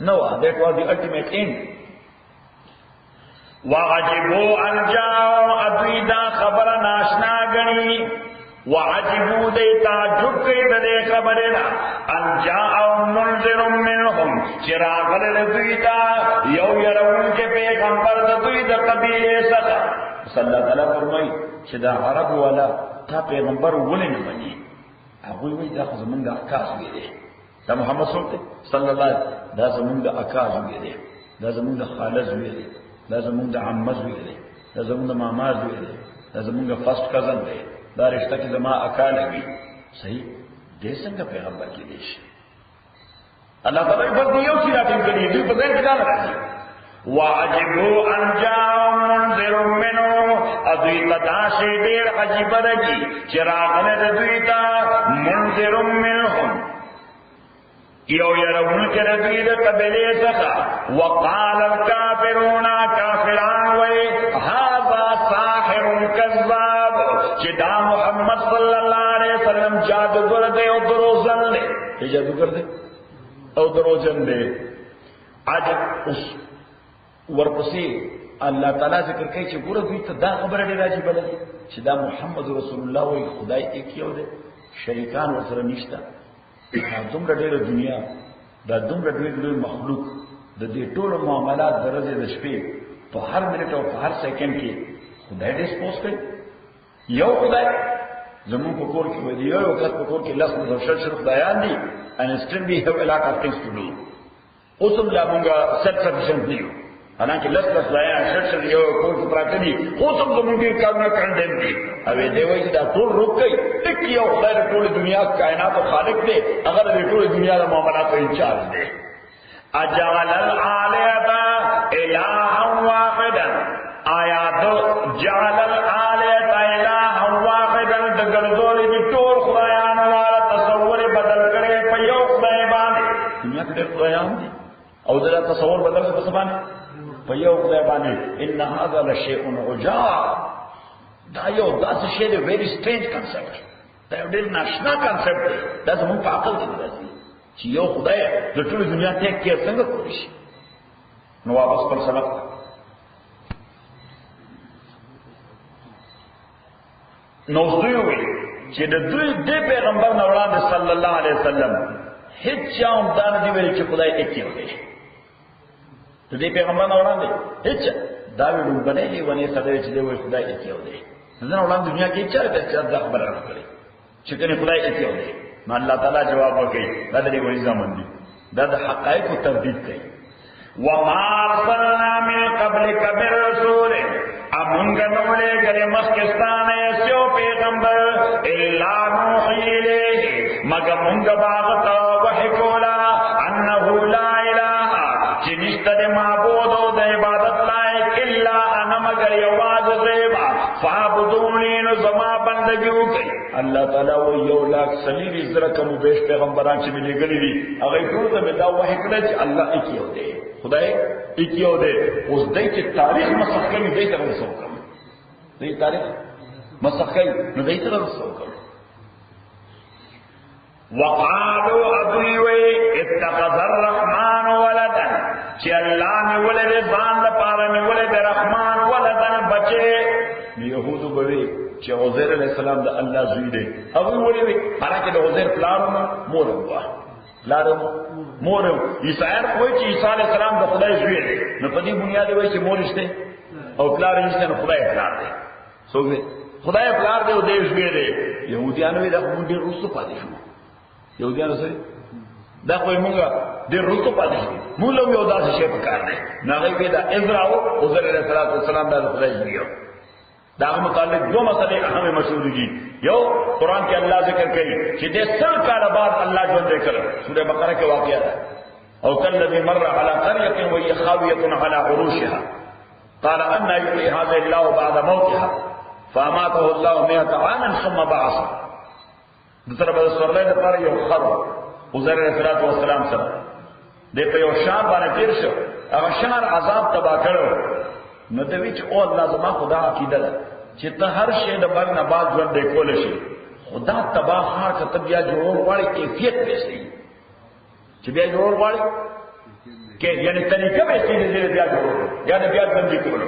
A: No, that was the ultimate end. وَعَجِبُوا أَنْ جَاءَهُمْ أَدْوِيدًا خَبَرَ ناشنا گنی وَعَجِبُوا دیتا جُکے دے خبرنا أَنْ جَاءَهُمْ مُنْذِرٌ مِّنْهُمْ چراغ لدویتا یو یرون کے پیغمبر دوید قبیلے سخا صلی اللہ تعالیٰ فرمائی چدا عرب والا تا پیغمبر ولن بنی اگوی وی دا خزمن دا اکاس گئے دا محمد صلی اللہ علیہ وسلم دا زمون دا اکاز ہوئے دے دا زمون دا خالز ہوئے دے دا زمون دا عمز ہوئے دے دا زمون دا ماماز ہوئے دے دا زمون دا فسٹ کزن دے دا رشتہ کی زمان اکا لگی صحیح دے سنگا پیغمبر کی دیش اللہ تعالیٰ بس دیو سیرات ان کے لیے دیو پتہ کتا لگا وَعَجِبُوا أَنْ جَاءَهُمْ مُنْذِرٌ مِّنْهُمْ ادوی تداشی دیر عجیب رگی چراغ ندویتا منذر منهم یو یرون کے رضید قبلے سخا وقال الكافرون کافران وی هذا ساحر کذاب چدا محمد صلی اللہ علیہ وسلم جادوگر دے او دروزن دے یہ جادوگر دے او دروزن دے آج اس ورپسی اللہ تعالیٰ ذکر کئی چھ گورا دوی تا دا خبر دے راجی بلد چھ دا محمد رسول اللہ وی خدای ایک یو دے شریکان ورسر نشتا دا دمرا دیر دنیا دا دمرا دیر مخلوق دا دی طول معاملات درجے دا شپے تو ہر منٹ اور ہر سیکنڈ کی خدای ڈسپوز کئی یو خدای زمون کو کور کی ودی یو وقت کو کور کی لفظ دا شر خدایان دی and still we have a lot of things to do اوسم law Monga self sufficient نہیں حالانکہ لس لس لایا شر یو کور کی پراتی اوسم زمون کی کارنا کنڈیم دی اوی دیوئی دا ټول روک گئی ایک یو خدای دا ټول دنیا کائنات و خالق دے اگر دا ټول دنیا دا معاملات و انچارج دے اجعل العالیت الہا واحدا آیا دو جعل العالیت الہا واحدا دا گردولی دی ټول خدایان والا تصور بدل کرے پا یو خدای بانے دنیا کدے خدایان دی او دا تصور بدل کرے پس بانے پا یو خدای بانے ان هذا لشیء عجاب دا یو دا سے شیر ویری سٹرینج کنسپٹ دا ډېر ناشنا کانسپټ دی، دا زموږ په عقل کې نه راځي چې یو خدای د ټولې دنیا ټیک کېر څنګه کولی شي. نو واپس پر سبق نو دوی وایي چې د دوی د پیغمبر نه وړاندې صلی الله علیه وسلم هیڅ چا هم دا نه دي ویلي چې خدای ایک یو دی. د دې پیغمبر نه وړاندې هیڅ دا ویلو بنې ونې سره چې دی وایي خدای ایک یو دی. نه وړاندې دنیا کې چا دا خبره نه کړې چې کنه خدای ایک یو دی. نو الله تعالی جواب ورکړي دا د دې وایي ځامن دي، دا د حقایقو تردید کوي. وما ارسلنا من قبلك من رسول امونگا نولے گلے مخکستان ایسیو پیغمبر الا نوحی الیہ مگا مونگا باغتا وحی کولا انہو لا الہ چنشت دے معبودو دے عبادت لائق الا انا مگر یواز غیبا فعبدونی نظما بندگیو گئی. اللہ تعالیٰ وہ یو لاکھ سلیری ذرکم بیش پیغمبران چی ملی گلی دی اگر کورتا میں دا وحی کلا چی اللہ ایکیو دے خدای ایکیو دے. اس دے چی تاریخ مسخ کمی دے تر رسو کم دے تاریخ مسخ کمی نو دے تر رسو کم. وقالو ادویوی اتخذ الرحمن ولدا چی اللہ نے ولد زان لپارا نے ولد رحمان ولدن بچے. یہودو بوی چی عزیر علیہ السلام دا اللہ زوی دے ابوی ولی حالانکہ دا عزیر پلارو مورم ہوا لارم مورم عیسائیان کوئی چی عیسیٰ علیہ السلام دا خدای زوی دے نو پدی بنیادی وی چی مورشتے او پلار رشتے نو خدای پلار دے سو گئے خدای پلار دے او دے زوی دے. یہودیانوی دا خون دیر رسو پا دے شما یہودیانو سے دا کوئی مونگا دیر رسو پا دے شما مولم یو دا سے شیف کار دے ناغی بیدا ازراو عزیر علیہ السلام دا خدای زوی دے. دا متعلق دو مسئلے اہم مشہور کی. یو قرآن کے اللہ ذکر کری کہ دے سل کال بعد اللہ جو دے کر سورہ بقرہ کے واقعہ ہے. او کالذی مر علی قریۃ وہی خاویۃ علی عروشها قال ان یحیی هذا الله بعد موتها فاماته الله 100 عاما ثم بعثه. دوسرا بل سورہ دے پر یو خر عزیر علیہ السلام سره دے په یو شام باندې تیر شو هغه شهر عذاب تبا کړو نو د ویچ او الله زما خدا عقیده ده چې ته هر شی د بل نه بعد ژوند دی کول شي خدا تباہ هر کته بیا جوړ واړی کیفیت وسی چې بیا جوړ واړی کې یعنی طریقه وسی دې بیا جوړ یا بیا ژوند دی کول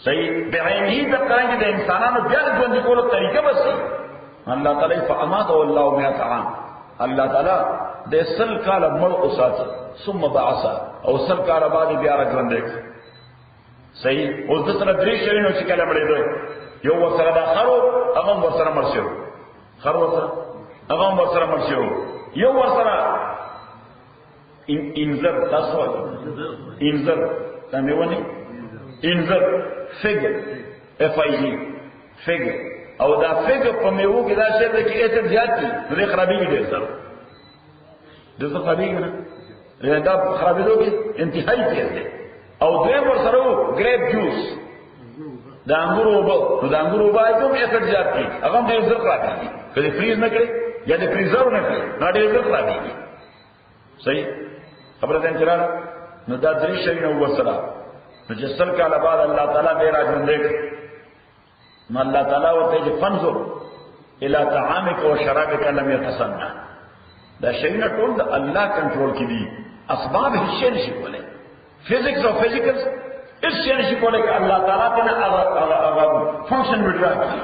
A: صحیح بعینه د قران د انسانانو بیا ژوند دی کول طریقه وسی. الله تعالی فامات الله 100 عام الله تعالی د سل کال مړ اوسات ثم بعث او سل کال بعد بیا ژوند دی صحیح. اوس د سره درې شي نو چې کله مړې دوی یو ورسره دا خرو هغه ورسره مرشو خر ورسره هغه ورسره مرشو یو ورسره انذر تاسو انذر تمه ونی انذر fig F I G fig او دا فگ په میوه کې دا شی د کې اته زیاتی د خرابې دي سره د خرابې نه دا خرابې دوی انتهایی تیز دي. او دویم ورسره گریپ جوس د انګورو وبو نو د انګورو وبا کوم اثر زیات کی هغه ډیر زر راځي کله فریز نه کړي یا د فریزر نه کړي نو ډیر زر راځي. صحیح خبره ده چرته نو دا درې شي نو ورسره نو چې سل کاله بعد الله تعالی به راځي نو الله تعالی ورته چې فنظر الى طعامك وشرابك لم يتسنى دا شي نه ټول د الله کنټرول کې دي اسباب هیڅ نشي کولای. فزکس اور فزیکلز اس سے نشی کولے کہ اللہ تعالیٰ تینا فنکشن وڈرا کی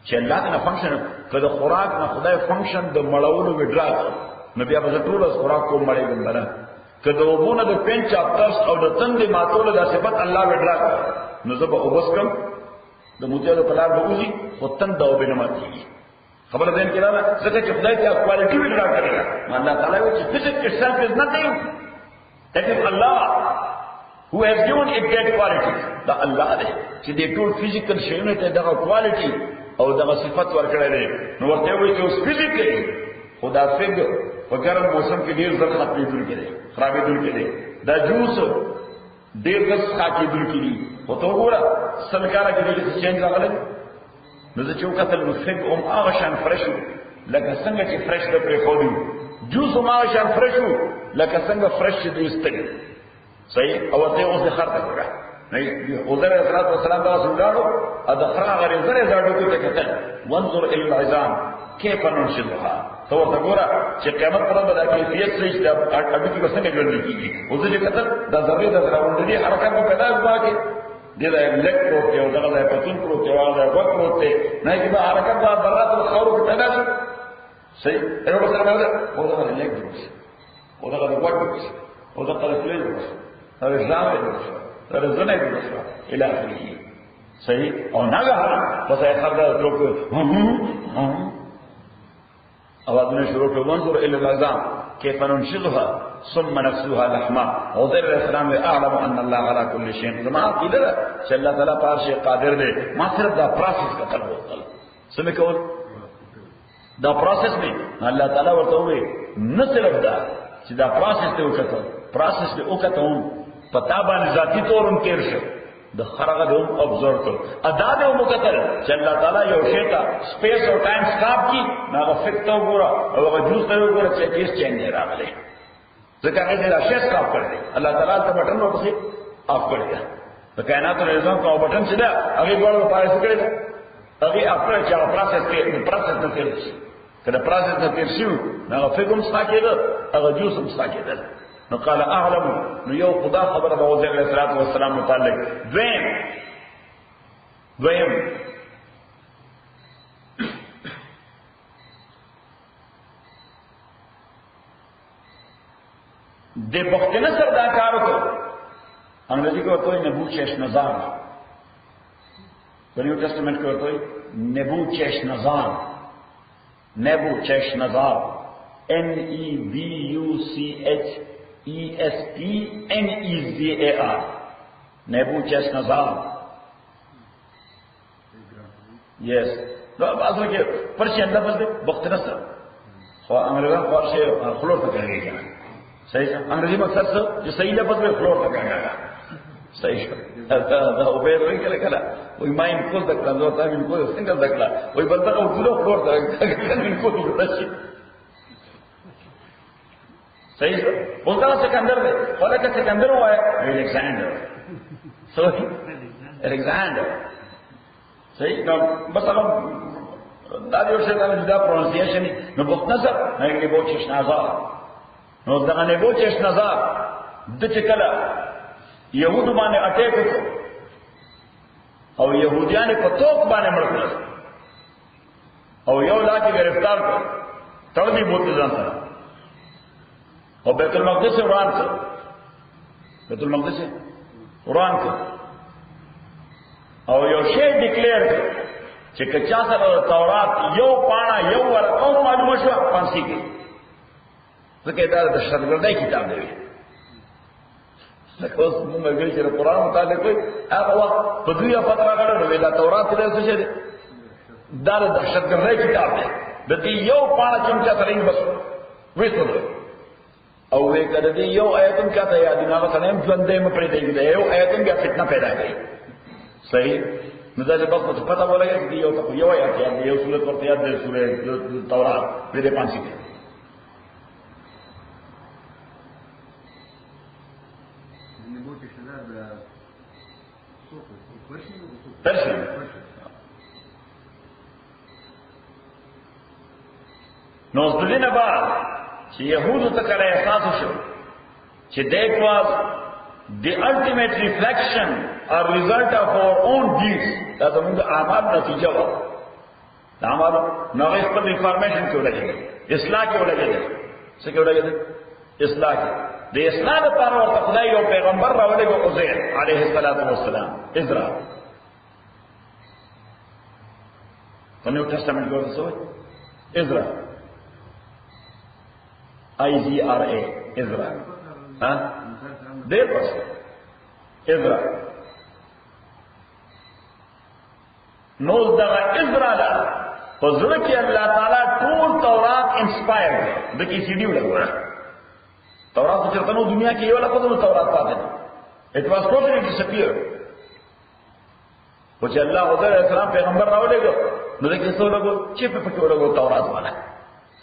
A: چھ اللہ تینا فنکشن کدا خوراک نا خدای فنکشن دا مڑاولو وڈرا کی نبی اب زطول از خوراک کو مڑے گن بنا کدا اوبونا دا پینچ آپ ترس اور دا تند ماتول دا صفت اللہ وڈرا کی نظب اوبس کم دا موتیا دا پلار بگوزی خود تند دا اوبی نماتی گی. خبر دین کی رانا سکر چھ خدای تیا کوالٹی وڈرا کرے گا اللہ تعالیٰ وچ physics itself is nothing. That is Allah who has given it that quality. The Allah is. See, they told physical unit that the quality or the sifat work. No, whatever it was physically, Khuda fig, وگرم موسم کی دیر زر خطبی دل کے لئے خرابی دل کے لئے دا جوس دیر گس خاکی دل کے لئے وہ تو گورا سلکارا کی دیر سے چینج را غلط نزا چوکا تل فگ آغشان فرشو لکا سنگا چی فرش دا پری خودیو جوس آغشان فرشو لکا سنگا فرش چی دوستگی صحیح اوتے اس نے خرطہ کرا حضر السلام دا سنگاڑو ادخرا غیر زر زاڑو کو تکتل وانظر الى العظام كيف ننشدها تو تقول چې قیامت پر ورځ د کیفیت څه چې اډو کې وسنګ ژوند کیږي او ځکه کتل د ذره د راوندې حرکت په پیدا واکه د لک پروت دی او دغه د پتون پروت دی او د وخت پروت دی نه چې دا حرکت د ذرات او خورو کې پیدا شي صحیح ایرو سره باندې او دغه لک دی او دغه د وخت دی او دغه د فلې دی او اسلام دی او زنه دی الى اخره صحیح او ناګه بس خبره ټوک اوازونه شروع کړو وانظر الى العظام كيف ننشدها ثم نكسوها لحما حضر الاسلام اعلم ان الله على كل شيء زما عقیده ده چې الله تعالی پر شي قادر دی ما صرف دا پروسس کتل وکړل سمې کول دا پروسس نه الله تعالی ورته وي نه صرف دا چې دا پروسس ته وکړل پروسس ته وکړم پتا باندې ذاتی تور هم تیر شو د خرغه د ابزرو کړ ادا د مقتل چې الله تعالی یو شی ته سپیس او ټایم سٹاپ کی نه افیکټ وګوره او هغه جوړ ته وګوره چې کیس چینج راغلی ځکه هغه دا شی سٹاپ کړی الله تعالی ته بٹن ورته اف کړی د کائنات نظام کو بٹن چې دا هغه ګورو پاره څه کړی هغه خپل چې پروسس نه تیر شي کله پروسس نه تیر شي نه فکر ساکید هغه جوړ سم ساکید نو قال اعلم نو یو خدا خبر ابو ذر علیہ الصلوۃ والسلام متعلق دویم د بخت نصر دا کارو کو انګریزی کو کوئی نبو چش نظام په نیو ټestament کې کوئی نبو چش نظام NEBUCHESPNEZAR Nebuchadnezzar yes نو بازو کې پرشن لفظ دی بخت نصر خو انګریزان خورشه خلور ته کوي صحیح انګریزي مقصد څه چې صحیح لفظ به خلور ته کوي صحیح دا او به وی کله وای ما ان کول د کلو ته ان کول څنګه دکلا وای بلته او ټول خلور ته ان کول ورشي صحیح بولتا سکندر دے خلق سکندر ہوا ہے الیگزینڈر صحیح الیگزینڈر صحیح نو بس هغه دا یو څه دا جدا پرونسیشن نو بوخت نظر نه نبوچش نظر نو دا نبوچش نظر د چکلا يهود باندې اٹیک وکړ او يهوديان په توپ باندې مړ کړل او یو لاکه گرفتار کړ تړلې بوتل ځان سره اور بیت المقدس سے وران کر بیت المقدس سے وران کر اور یو شی ډیکلیئر کړ چې کچا سره تورات یو پاڼه یو ورقه معلومه شو پانسی کې ځکه دا د شرګردای کتاب دی لکه اوس موږ ویل چې قرآن متعلق وي هغه وخت په دوی په تر غړډه دا تورات دې څه دی دا د شرګردای کتاب دی د دې یو پاڼه چې چا سره بس وېستل او وې کړه دې یو آیتم کا ته یاد نه غوښنه ژوندې م پرې دی یو آیتم بیا فتنه پیدا کړي صحیح نو دا چې په پتا ولګي چې یو آیت یو سورۃ ورته یاد دی سورۃ تورات دې پانسی کې نو ځدینه با چې يهودو ته کله احساس وشو چې that was the ultimate reflection or result of our own deeds دا زموږ اعمال نتیجه و دا اعمال نو خپل ریفارمیشن کې ولګي اصلاح کې ولګي څه کې ولګي اصلاح کې د اصلاح لپاره ورته خدای یو پیغمبر راولېږي عزیر علیه السلام عزرا په نیو ټestament کې ورته عزرا IZRA Ezra دیر پس Ezra نوز دغا Ezra لا پزړه کې الله تعالی ټول تورات انسپایر دی د کی سی ډی ولګوره تورات چې تنو دنیا کې یو لفظ نو تورات پاتې it was totally disappeared او چې الله حضرت اسلام پیغمبر راولېګو نو دغه څو لګو چې په پټو لګو تورات باندې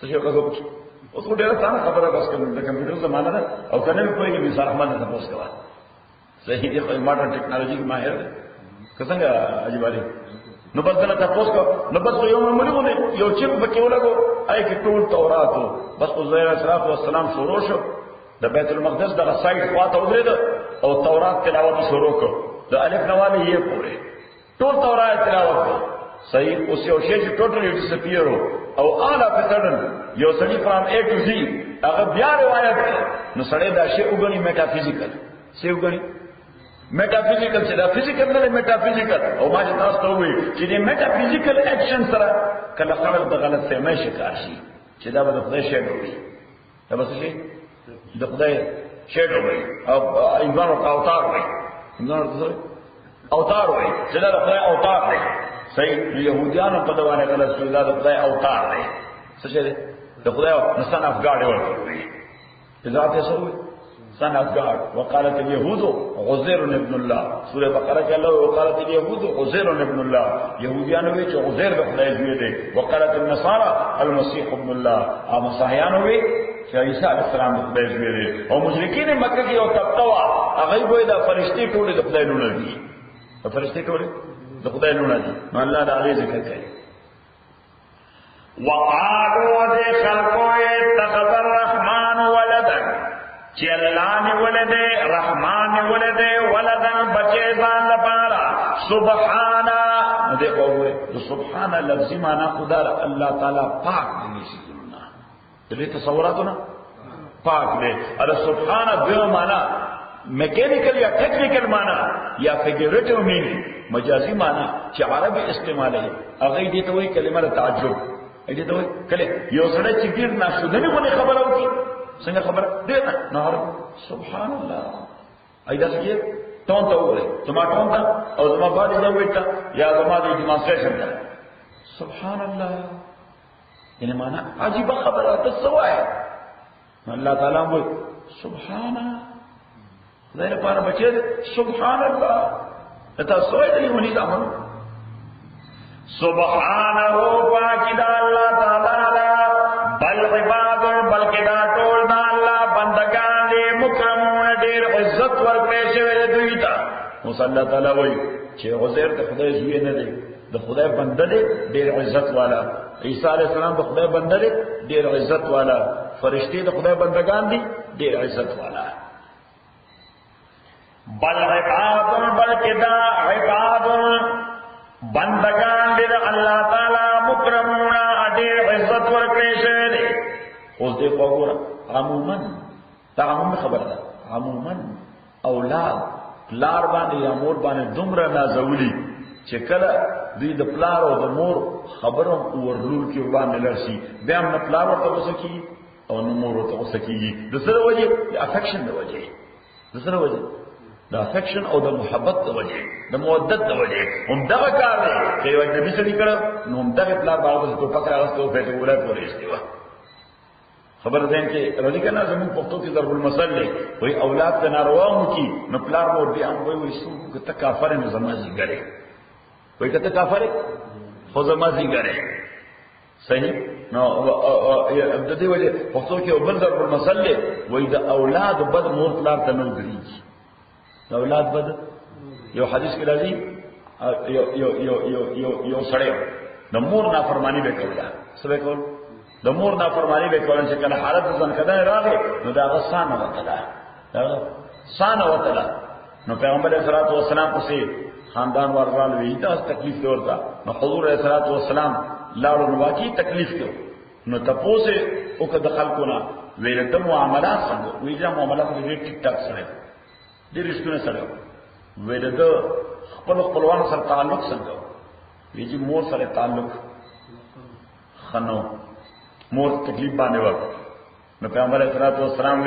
A: څه یو لګو اوس کو ډیره څنګه خبره بس کوم د کمپیوټر زمانہ ده او کنه په کومه مثال احمد ته پوښتنه صحیح دی ماډرن ټیکنالوژي کې ماهر څنګه عجیب علي نو بس دلته تاسو کو نو بس یو معلومه یو چې په کې ولګو آی کې ټول تورات بس عزیر علیه السلام شروع شو د بیت المقدس د سایډ خواته ودرېد او تورات تلاوت شروع کړ د الف نواله یې پورې ټول تورات تلاوت کړ صحیح اوس یو شی چې ټوټلی ډیسپیر او اعلی پټرن یو سړي فرام A to Z هغه بیا روایت نو سړی دا شی وګڼي میټافیزیکل څه وګڼي میټافیزیکل چې دا فزیکل نه میټافیزیکل او ما چې تاسو ته وایي چې د میټافیزیکل اکشن سره کله خلک د غلط فهمۍ شکار شي چې دا به د خدای شی وي دا به څه د خدای شی وي او ایمان او اوتار وي ایمان او اوتار وي چې دا د خدای اوتار دی صحیح يهوديانو په دوانه غلط شو دا د خدای اوتار دی څه شي د خدای نسان افګاډ ورکوي اذا تاسو son of God وقالت اليهود عزير ابن الله سوره بقره کې الله وقالت اليهود عزير ابن الله يهوديان وی چې عزير د خدای زوی دی وقالت النصارى المسيح ابن الله او مسیحیان وی چې عيسى عليه السلام د خدای زوی دی او مشرکین مکه کې یو طبقه هغه وی دا فرشتي ټول د خدای لونه دي فرشتي ټول د خدای لونه دي نو الله د علی ذکر کوي وقالوا ذي خلقوا اتخذ الرحمن ولدا چې الله نه ولده رحمان نه ولده ولدن بچي ځان لپاره سبحانا دې کوه سبحان لفظي معنا خدا الله تعالی پاک دي شي دې تصوراتونه پاک دې ال سبحان دې معنا میکینیکل یا ټیکنیکل معنا یا فیګریټیو مینینګ مجازي معنا چې عربي استعمالي هغه دې ته وایي کلمه تعجب دې ته وایي کله یو سره چې ګیر ناشو دې ونه خبره وکړي څنګه خبره دې نه سبحان الله ایدا څه ټون ته وره زما ټون ته او زما باندې دا وېټه یا زما دې ډیمونستریشن ته سبحان الله یعنی معنا عجیب خبره ده سوای الله تعالی وې سبحان خدای لپاره بچي سبحان الله ته سوای دې ونی دا سبحانه پاک دا الله تعالی بل عباد بلکې دا ټول دا الله بندگان دي مکرمون ډېر عزت ورکړي شوی دوی ته الله تعالی وایي چې عزیر د خدای زوی نه دی د خدای بنده دی ډېر عزت والا عیسی علیه السلام د خدای بنده دی ډېر عزت والا فرشتي د خدای بندگان دي ډېر عزت والا بل عباد بلکې دا عباد بندگان دي الله تعالی مکرمون ډېر عزت ورکړي شوی دی اوس دې وګوره عموما دا عموم خبره ده عموما اولاد پلار باندې یا مور باندې دومره نازولي چې کله دوی د پلار او د مور خبرم ورلول کې باندې لرسي بیا هم پلار ورته وسکی او نو مور ورته وسکیږي د سره وجه د افیکشن د وجه د سره وجه د افیکشن او د محبت د وجه د مودت د وجه هم دغه کار دی چې یو نبی سړي کړه نو هم دغه پلار باندې په پکړه راستو په دې ولایت ورېستي و خبر ده چې رضی کنه زمون پښتو کې ضرب المثل دی وای اولاد ته نارواو کی نو پلار مور بیا وای سو ته کافر نه زمازي غره وای کته کافر خو زمازي غره صحیح نو د دې وجه پښتو کې بل ضرب المثل دی وای د اولاد بد مور پلار ته نو غريږي اولاد بد یو حدیث کې راځي یو سړی د مور نافرمانی وکړه څه وکړ د مور نافرمانی وکړه چې کله حالت ځان کده راغی نو دا غسانه وکړه دا سانه وکړه نو پیغمبر صلی الله علیه وسلم پسې خاندان ورغال وی دا تکلیف ورته نو حضور صلی الله علیه وسلم لاړو نو واقعي تکلیف ته نو تاسو او کده خلقونه ویلته معاملات څنګه ویجا معاملات دې ټیک ټاک سره دې رښتونه سره ویلته خپلوان سره تعلق څنګه ویجی مور سره تعلق خنو مور تکلیف باندې ورته نو پیغمبر صلی الله علیه وسلم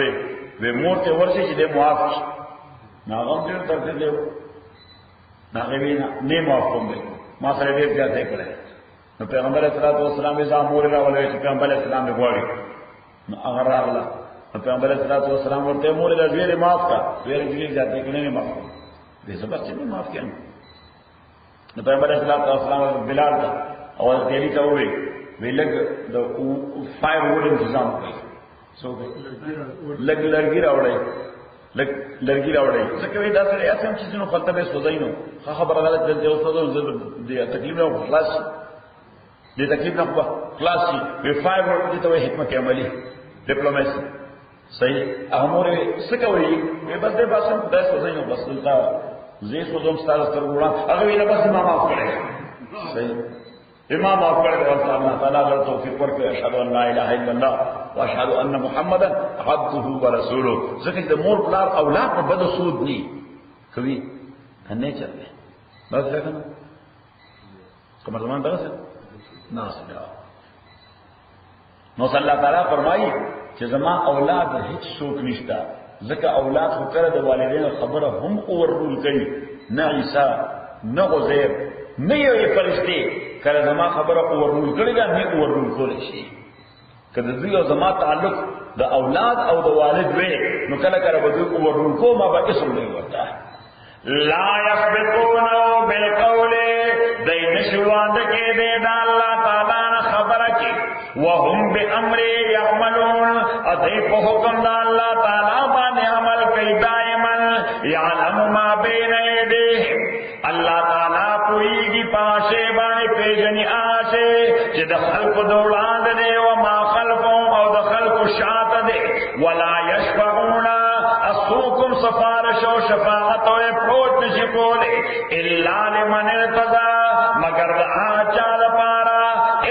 A: وی مور ته ورشي چې دې معاف شي ناغم دې درته دی ناغوینا نه معاف کوم ما سره دې ځای کړی نو پیغمبر صلی الله علیه وسلم یې زموږ راولې چې پیغمبر اسلام یې غواړي نو هغه راغله نو پیغمبر صلی الله علیه وسلم ورته مور دې زوی معاف کا ویل دې ځای کې نه معاف دې سبا چې معاف کړي نو پیغمبر صلی الله علیه وسلم بلال ته او دې ته وی لګ د فایر وډ انتظام کوي سو لګ لګي راوړی لرګي راوړي ځکه وی دا سره اسیم چیزونو خپل به سوځاینو خبره غلط دلته اوسه د تکلیف نه خلاص دې تکلیف نه خلاص وی فایبر دې ته حکمت عملی ډیپلوماسي صحیح امور سکوي وی بس دې باسم خدای سوځاینو بس دلته زه سوځم ستاره تر وړا هغه وی نه بس ما معاف کړی صحیح امام معاف کړی الله تعالی له توفیق ورکړي اشهد ان لا اله الا الله واشهد ان محمدا عبده ورسوله ځکه د مور پلار اولاد په بد سود ني کوي نه چلے بس څنګه کوم زمان درسه ناس نو صلی الله تعالی فرمایي چې زما اولاد هیڅ څوک نشته ځکه اولاد خو کړه د والدینو خبره هم اورول کوي نه عیسی نه عزیر نه یو فرشتي کله زما خبره اورول کړي دا نه اورول کول شي کله دوی او زما تعلق د اولاد او د والد وي نو کله کله به دوی اورول کو ما به اسم نه ورته لا يسبقونه بالقول دین شوان د کې د الله تعالی نه خبره کې وهم بامر يعملون اذي په حکم د الله تعالی باندې عمل کوي دائما يعلم ما بين يديه الله تعالی پوریږي پاشه باندې پیژني آشه چې د خلق دولان دي او ما خلفهم او د خلق شاته دي ولا يشفعون اسوکم سفارش او شفاعت او پروت نشي کوله الا لمن ارتضى مگر د اچا لپاره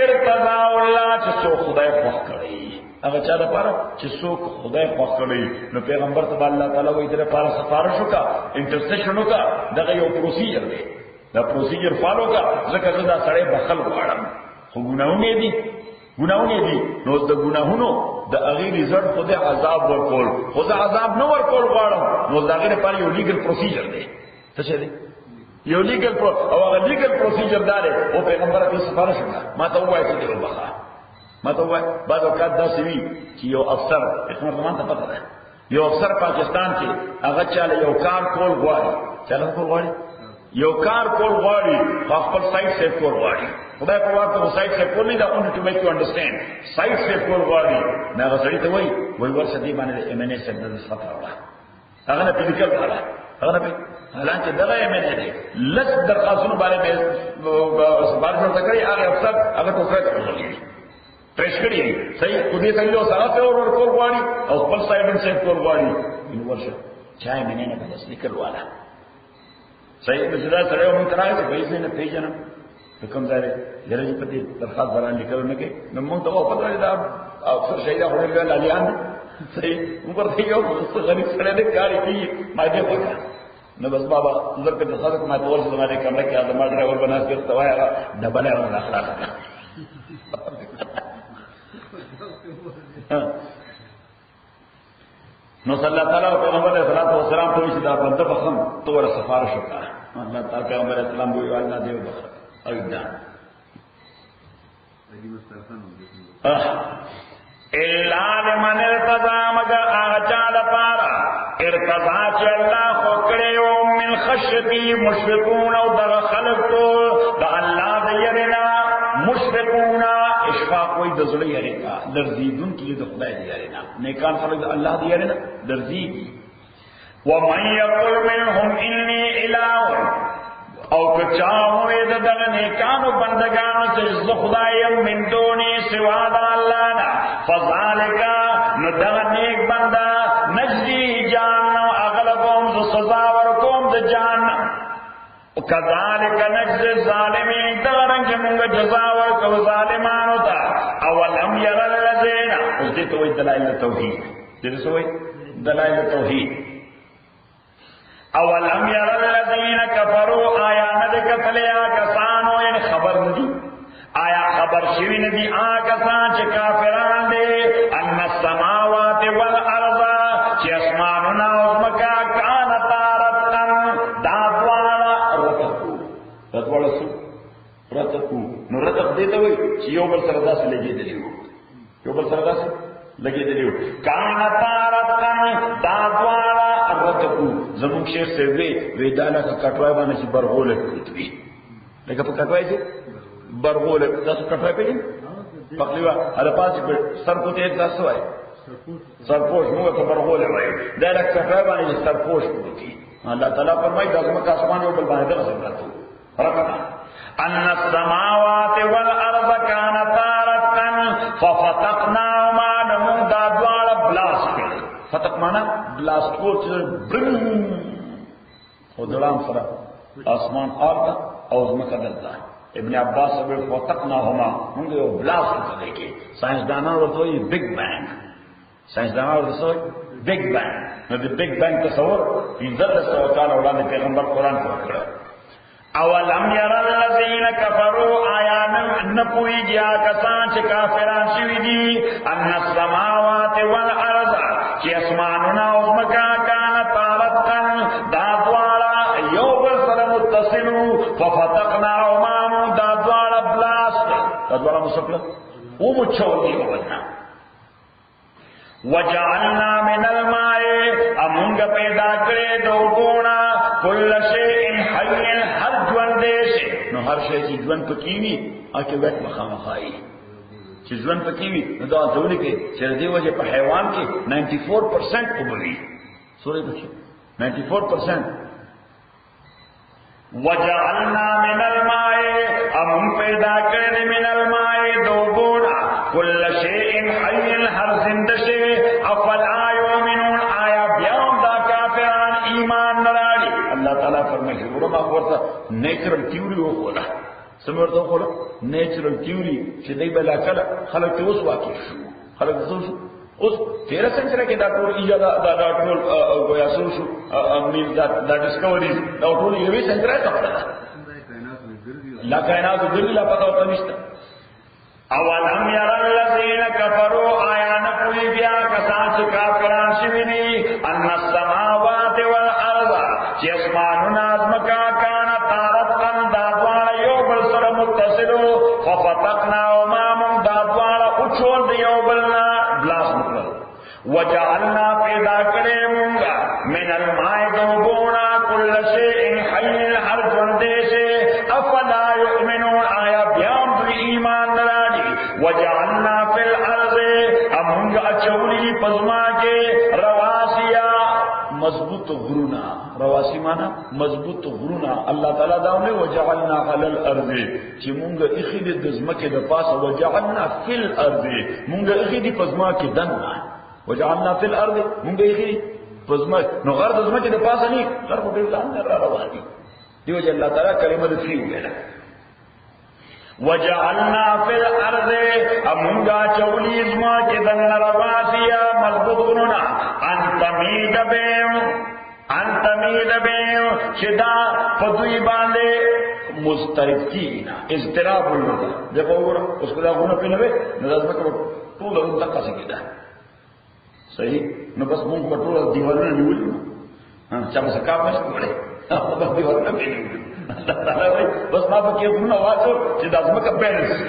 A: ارتضى الله چې سو خدای خوښ کړي هغه چا لپاره چې څوک خدای خوښ کړي نو پیغمبر ته الله تعالی وایي دغه لپاره سفارش وکړه انټرسیشن وکړه دغه you procedure the the procedure follow کا ځکه دا سړی بخل غواړم خو ګناونه دي نو د ګناهونو د هغه ریزلټ خو د عذاب ورکول خو د عذاب نو ورکول غواړم نو دا هغه لپاره یو لیګل پروسیجر دی څه دی یو لیګل او هغه لیګل پروسیجر دی او پیغمبر ته سفارش وکړه ما ته وایي چې دی وبخا ما ته وایي بعد وخت دا سوي چې یو افسر اسمه زمان ته پته ده یو افسر پاکستان کې هغه چاله یو کار کول غواړي یو کار کول غواړي خپل سایت سیف کول غواړي خدای په واقع سایت سیف کول نه دا اون ټو میک یو انډرستاند سایت سیف کول غواړي نه غسړی ته وایي ورسې دی باندې ایم ان اس د صفه وړه هغه نه فزیکل وړه هغه نه حالانکه دغه ایم ان اس لږ درخواستونو باندې سپارښت وکړي هغه افسر هغه ټوکر کوي پریش کړی صحیح کو دې ته یو سره په اور کول غواړي او خپل سایت سیف کول غواړي نو ورشه چای مې نه بس لیکل والا صحیح مثلا سره هم ترای ته پیسې نه پیژنم کوم ځای یره په دې درخواست باندې لیکل نه کې نو موږ ته په پټه دا افسر شهید هغه له لالیان صحیح موږ ته یو غریب سره دې کاری کوي ما دې وکړه نو بس بابا زرکه د خلک ما ته ورسره باندې کمره کې ادم ډرایور بناس کې توای ډبل او اخلاق نو صلی الله تعالی او پیغمبر علیہ الصلوۃ والسلام ته چې دا بنده بخم تو ور سفارش وکړه الله تعالی پیغمبر علیہ السلام وی الله دې وبخښه او دا الا لمن ارتضى مگر اچا لپاره ارتضى چې الله خو کړو من خشیتی مشفقون او د خلق ټول د الله د يرنا مشفقون اشفاق وي د زړه یرینا درزیدون کې د خدای دی یرینا نیکان خلک د الله دی یرینا درزیږي ومن يقل منهم اني اله او کچاوې د دغه نیکانو بندگانو چې زه خدایم من دوني سوا د الله نه فذلک نو دغه نیک بندا نجدي جهنم اغلبهم ز سزا ورکوم د جهنم وكذلك نجزي الظالمين دغرنګ موږ جزا ورکو ظالمانو ته اولم ير الذين دې دلائل التوحید دې څه وایي دلائل التوحید اولم ير الذين كفروا آیا ندک تلیا کسانو یعنی خبر ندی آیا خبر شوی ندی آکسان چې کافران دي ان السماوات والارض چې اسمانونه او زمکا کانتا رتقن دا دواړه رتقو نو رتق دې ته وایي چې یو بل سره داسې لګېدلی وو کانتا رتقن دا دواړه رتقو زمون شیخ سے وی دانا کا کټوای باندې چې برغول کوي لکه په کټوای چې برغول تاسو کټوای پیږئ پخلیوا هله پاسې سر کو ته تاسو وای سرپوش موږ ته برغولې وایي دا لکه څپې باندې سرپوش کوي الله تعالی فرمایي دا زموږ اسمان یو بل باندې دغه سمراتو رکعه ان السماوات والارض كانتا رتقا ففتقناهما نمون دا دواړه بلاست کړي فتق معنا بلاست کول چې برن او دلام سره اسمان آلتا او زمکه دلتا ابن عباس وی فتقناهما موږ یو بلاست کړی کې ساينسدانانو ورته وایي big بینګ ساينسدانانو ورته وایي big بینګ know the big بینګ تصور 1500 کال وړاندې پیغمبر قرآن کې وکړ اولم ير الذين كفروا آيانا نپويږي کسان چې کافران شوي دي ان السماوات والارض چې اسمانونه او ځمکه کانه طارقا دا دواړه یو بل سره متصلو ففتقناهما دا دواړه بلاست دا دواړه مسکله او مچولي وبنا وجعلنا من الماء امونګ پیدا کړې دوګونا کل شيء حي هر ژوند دې نو هر شي چې ژوند پکې وي اته وخت مخامخای چې ژوند پکې وي نو دا ځولې کې چې دې وجه په حیوان کې 94% وبوي سورې بچي 94% وجعلنا من الماء امون پیدا کړې من الماء دوګونا کل شيء حي هر زنده شي افلا يؤمنون آیا بیا دا کافران ایمان نراړي الله تعالی فرمایي ورما ورته نیچرل تیوري وکړه سمورته وکړه نیچرل تیوري چې دای بلا کله خلک ته اوس واقع شو خلک اوس 13 سنچري کې دا ټول ایجاد دا ټول گویا شو امین دا ډیسکوري دا ټول یوې سنچري ته پړه لا کائنات ګرځي لا پتا وته نشته اولم ير الذين كفروا آيان پوری بیا کسان چې کافران شوي دي ان السماوات والارض چې اسمانونه ازمکا کان طارقا دا دواړه یو بل سره متصلو ففتقناهما من دا دواړه اوچول دی یو بل نه بلاس مطلب وجعلنا پیدا کړې مونږه من الماء دوبونا كل شيء حي هر ژوند دې افلا يؤمنون آیا بیا ایمان نراړي وجعلنا في الارض امونګ اچولي پزما کې رواسیا مضبوط غرونا رواسی معنا مضبوط غرونا الله تعالی داونه وجعلنا على الارض چې مونږ اخیل د زمکه د پاسه وجعلنا في الارض مونږ اخیل پزما کې دنه وجعلنا في الارض مونږ اخیل پزما نو غر د زمکه د پاسه نه غر په دې ځان را رواني دیو چې الله تعالی کلمه د فی ویله وجعلنا في الارض امونگا چولی ازما کے دن رواسیا مضبوط غنونا انتمید بیم چدا فدوی باندے مسترد کینا اضطراب ہوتا جب اوگورا اس کو دا غنو پینوے نظر کا طول ان تک سکے دا صحیح نو بس مونگ پر طول دیوارنا نیولی چاہم سکاپ میں سکولے بس دیوارنا پینولی اللہ تعالیٰ وی بس ما پکی غنو واسو چی دا زمکا بیلس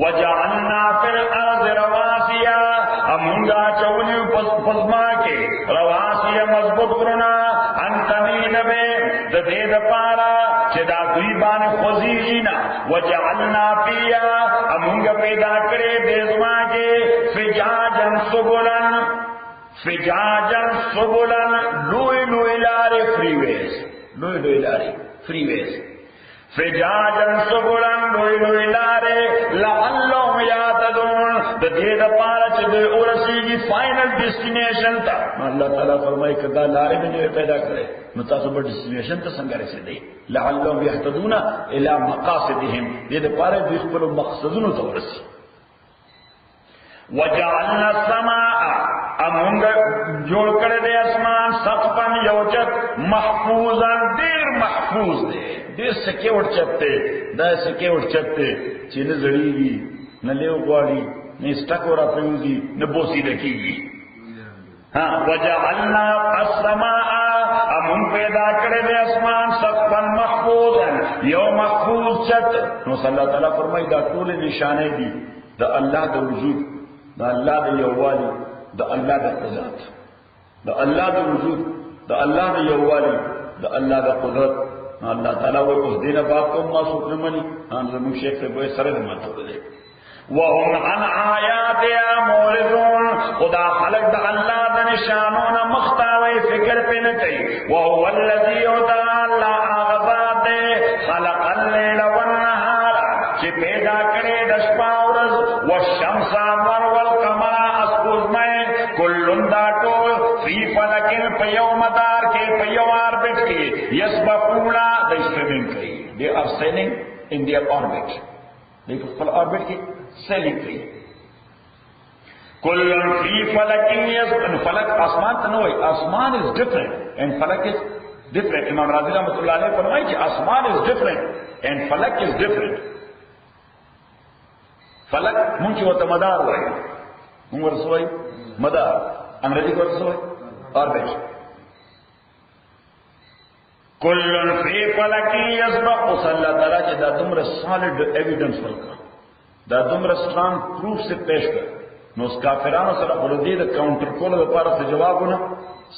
A: وجعلنا فی الارض رواسیا امونگا چولی پزما کے رواسیا مضبوط کرنا انتمین بے دید پارا چی دا دویبان خوزیجینا وجعلنا فیا امونگا پیدا کرے دیزما کے فجاجن سبولن لوئی لارے لوئی لارے فریویز فجاجن سبولن لوئی لارے لعلهم یاتدون دا دید پارا چی دے اورسیگی فائنل ڈیسٹینیشن تا اللہ تعالیٰ فرمائی کہ دا لارے میں جو پیدا کرے متصبر ڈیسٹینیشن تا سنگرے سے دے لعلهم یاتدون الى مقاصدهم دید پارا دو اخبرو مقصدون تا اورسی وجعلنا السماء امونگا جوڑ کرے دے اسمان سقفن یوچت محفوظا دیر محفوظ دیر سکیوٹ چپتے دا سکیوٹ چپتے چی نزڑی گی نلیو گواڑی نسٹک ورا پریوزی نبوسی رکھی گی وجعلنا السماء امون پیدا کرے دے اسمان سقفن محفوظا یو محفوظ چت نو صلی اللہ تعالیٰ فرمائی دا طول نشانے دی دا اللہ دا وجود دا اللہ دا یوالی دا اللہ دا قدرت دا اللہ دا وجود دا اللہ دا یوالی دا اللہ دا قدرت اللہ تعالیٰ وہ اس دین بات کو ما سوک نمانی زمین شیخ سے بوئے سرد ماتو دے وهم عن آیاتها معرضون خدا خلق د الله د نشانونو مختاوي فکر پې نه کوي وهو الذي تعالى غذات خلق الليل والنهار چې پیدا کړی د شپه او ورځ والشمس والقمر اسقمه کلن دا ټول فی فلک په یو مدار کې په یو اوربټ کې یسبحون د سویمینګ کوي they are sailing in their orbit they په خپل اوربټ کې سیلینګ کوي کلن فی فلک یسبحون فلک اسمان ته نه وایي اسمان is different and Falaknuma is different امام رازی رحمۃ اللہ علیہ فرمایي چې اسمان is different and Falaknuma is different فلک مونږ وته مدار وایي مونږ ورسوي مدار انګریزي ورسوي اوربټ کلن فی فلک یسبح صلی الله تعالی چې دا دومره سالډ ایویډنس ورکړه دا دومره سترانګ پروف سے پیش کړ نو کافرانو سره ورته د کاونټر کول لپاره څه جوابونه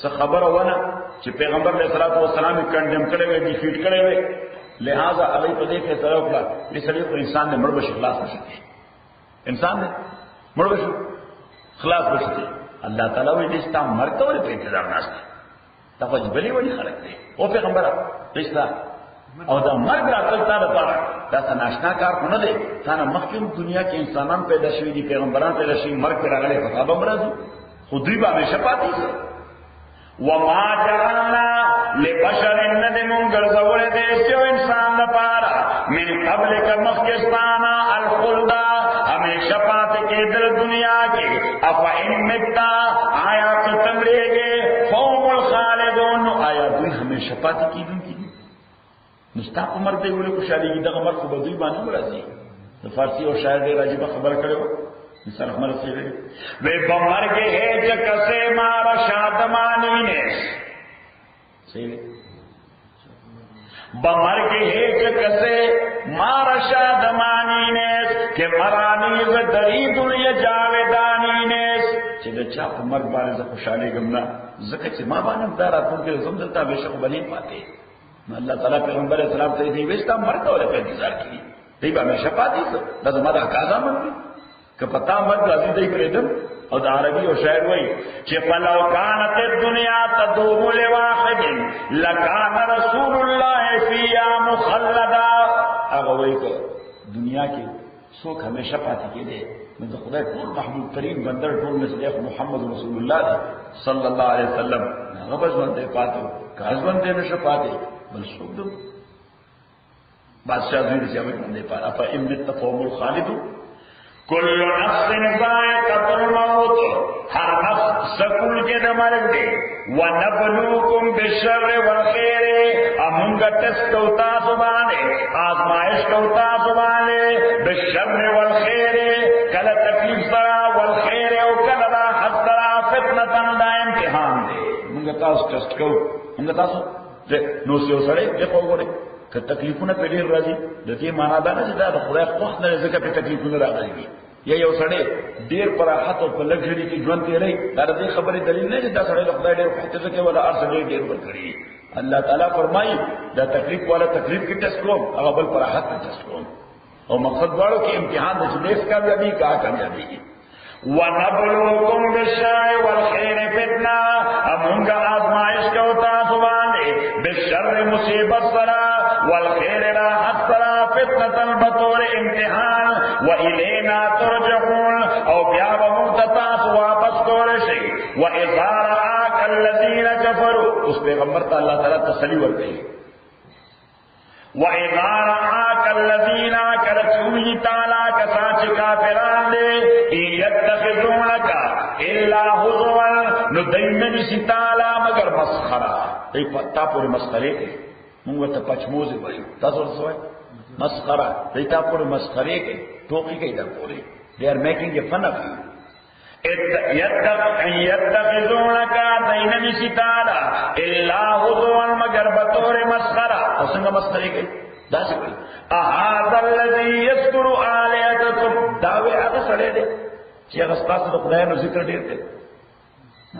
A: څه خبره ونه چې پیغمبر علیه الصلاۃ والسلام کندم کړي وي ډیفیټ کړي وي لہذا هغه په دې کې سره وکړه چې سړي په انسان نه مړ بشي خلاص نشي انسان نه مړ بشي خلاص بشي الله تعالی وی دې ستاسو مرګ ته په انتظار ناشته تاسو بلی وړي خلک دي او پیغمبر رښتا او دا مرګ راتل تا لپاره دا ناشنا کار نه دی تا نه مخکې دنیا کې انسانان پیدا شوي دي پیغمبران پیدا شوي مرګ پر راغلي په هغه مرض خو دوی به همیشه پاتې شي وما جعلنا لبشر ندمون ګرځولې دې چې انسان لپاره من قبل کمخستانا الخلد همیشه پاتې کېدل دنیا کې افئن متا آیا تمړېږي قوم الخالدون آیا دوی همیشه پاتې کېدونکي دي مستحق عمر دی ولې خوشاليږي دغه مرګ په دوی باندې ورځي د فارسی او شاعر دی راجب خبر کړو مثال ہمارا سے وے بمر کے ہے جکسے مارا شادمانی نے صحیح بمر کے ہے جکسے مارا شادمانی نے کہ مرانی و دری دنیا جاویدانی نے چې د چا په مرګ باندې خوشالي ګمنا زکه چې ما باندې دارا ټول کې زم دلته بشک بنی پاتې الله تعالی پیغمبر اسلام ته دی وستا مرګ ولا په انتظار کړي دی به همیشه پاتې ده زما د قضا مني که پتا مرګ راځي دی پرېدم او د عربي او شاعر وایي چې فلو كانت الدنيا تدوم لواحد لكان رسول الله فيها مخلدا هغه وایي که دنیا کې څوک همیشه پاتې کېده نو د خدای ټول محبوب ترین بندر ټول نسل محمد رسول الله صلی الله علیه وسلم هغه بس باندې پاتې کاز باندې نشه پاتې بل څوک دو بادشاہ دې چې هغه باندې پاتې اف امت قوم الخالد کل نفس ذائقۃ الموت ہر نفس سکول کے مرگ دے ونبلوکم بالشر والخیر امونگا ٹیسٹ ہوتا سبانے آزمائش ہوتا سبانے بالشر والخیر کل تکلیف سرا والخیر او کل راحت سرا فتنة دا امتحان دے مونگا تاسو ٹیسٹ کو مونگا تاسو نو سیو سڑے دیکھو گوڑے که تکلیفونه په ډیر راځي د دې معنا دا نه چې دا د خدای خوښ نه ځکه په تکلیفونه راغلي یا یو سړی ډیر پر راحت او په لګژري کې ژوند تیری دا د خبرې دلیل نه چې دا سړی د خدای ډیر خوښ ځکه ولا ارث ډیر ورکړي الله تعالی فرمایي دا تکلیف والا تکلیف کې ټیسټ کوم هغه بل پر راحت ټیسټ کوم او مقصد واړو کې امتحان د جنیس کامیابی کا کامیابی وَنَبْلُوكُمْ بِالشَّرِّ وَالْخَيْرِ فِتْنَةً امونگا آزمائش کا ہوتا سبانے بالشر مصیبت سرا والخیر راحت سرا فتنة بطور امتحان وَإِلَيْنَا تُرْجَعُونَ او بیاب مرتتاس واپس کورشی وَإِذَا رَآكَ الَّذِينَ كَفَرُوا اس پیغمبر تا اللہ تعالیٰ تسلی ورکئی وَإِذَا رَآكَ الَّذِينَ كَرَچُونِي تَعْلَى كَسَاچِ كَافِرَانْ دے يَتَّخِذُونَكَ إِلَّا هُزُوًا نُدَيْنَنِ سِتَعْلَى مگر مسخرہ تا پوری مسخرے کے مونگو تا پچموزی بھائی تا سوڑ سوئے مسخرہ تا پوری مسخرے کے ٹوکی کے ادھر پوری they are making a fun of you يَتَّخِذُونَكَ دَيْنَنِ سِتَعْلَى إِلَّا هُزُوًا مگر بطور مسخرہ اور سنگا مسخرے کے دا سے کوئی اَهَذَا الَّذِي يَذْكُرُ آلِهَتَكُمْ دعوے آگا سڑے دے چی اگر سپاس تو خدایانو ذکر دیر دے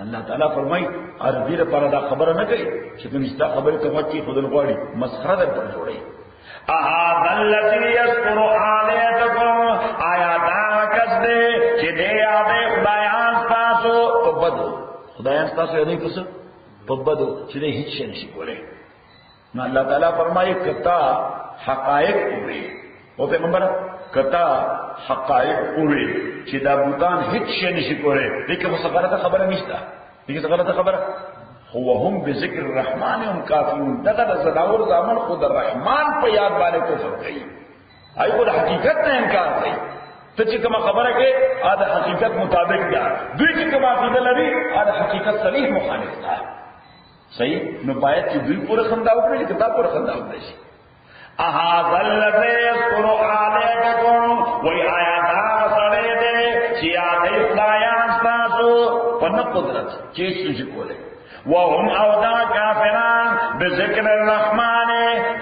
A: اللہ تعالیٰ فرمائی عربی رپارا دا خبر نہ گئی چکن استا خبری توقعی خود الگواری مسخرہ در پر جوڑی اَهَذَا الَّذِي يَذْكُرُ آلِهَتَكُمْ آیا دا خدایان تاسو یې کوڅه په بدو چې هیڅ شي نشي کولای. نو الله تعالی فرمایي کتا حقائق وي او پیغمبر کتا حقائق وي چې دا بوتان هیڅ شي نشي کولای. دغه مسغره خبره نشته، دغه غلطه خبره. هو هم بذکر الرحمن هم کافرون. دغه زداور زامن خود الرحمن په یاد باندې کفر کوي، آی خود حقیقت نه انکار کوي. ته چې کوم خبره کې دا حقیقت مطابق ده، دوی چې کوم عقیده لري دا حقیقت صریح مخالف ده. صحیح نو باید چې دوی پوره خندا وکړي، کتاب پوره خندا وکړي. اهذا الذي يذكر عليكم وآيات سره دې چې آیات خدایان تاسو په قدرت چې څه کوله. وهم اودا کافران بذکر الرحمن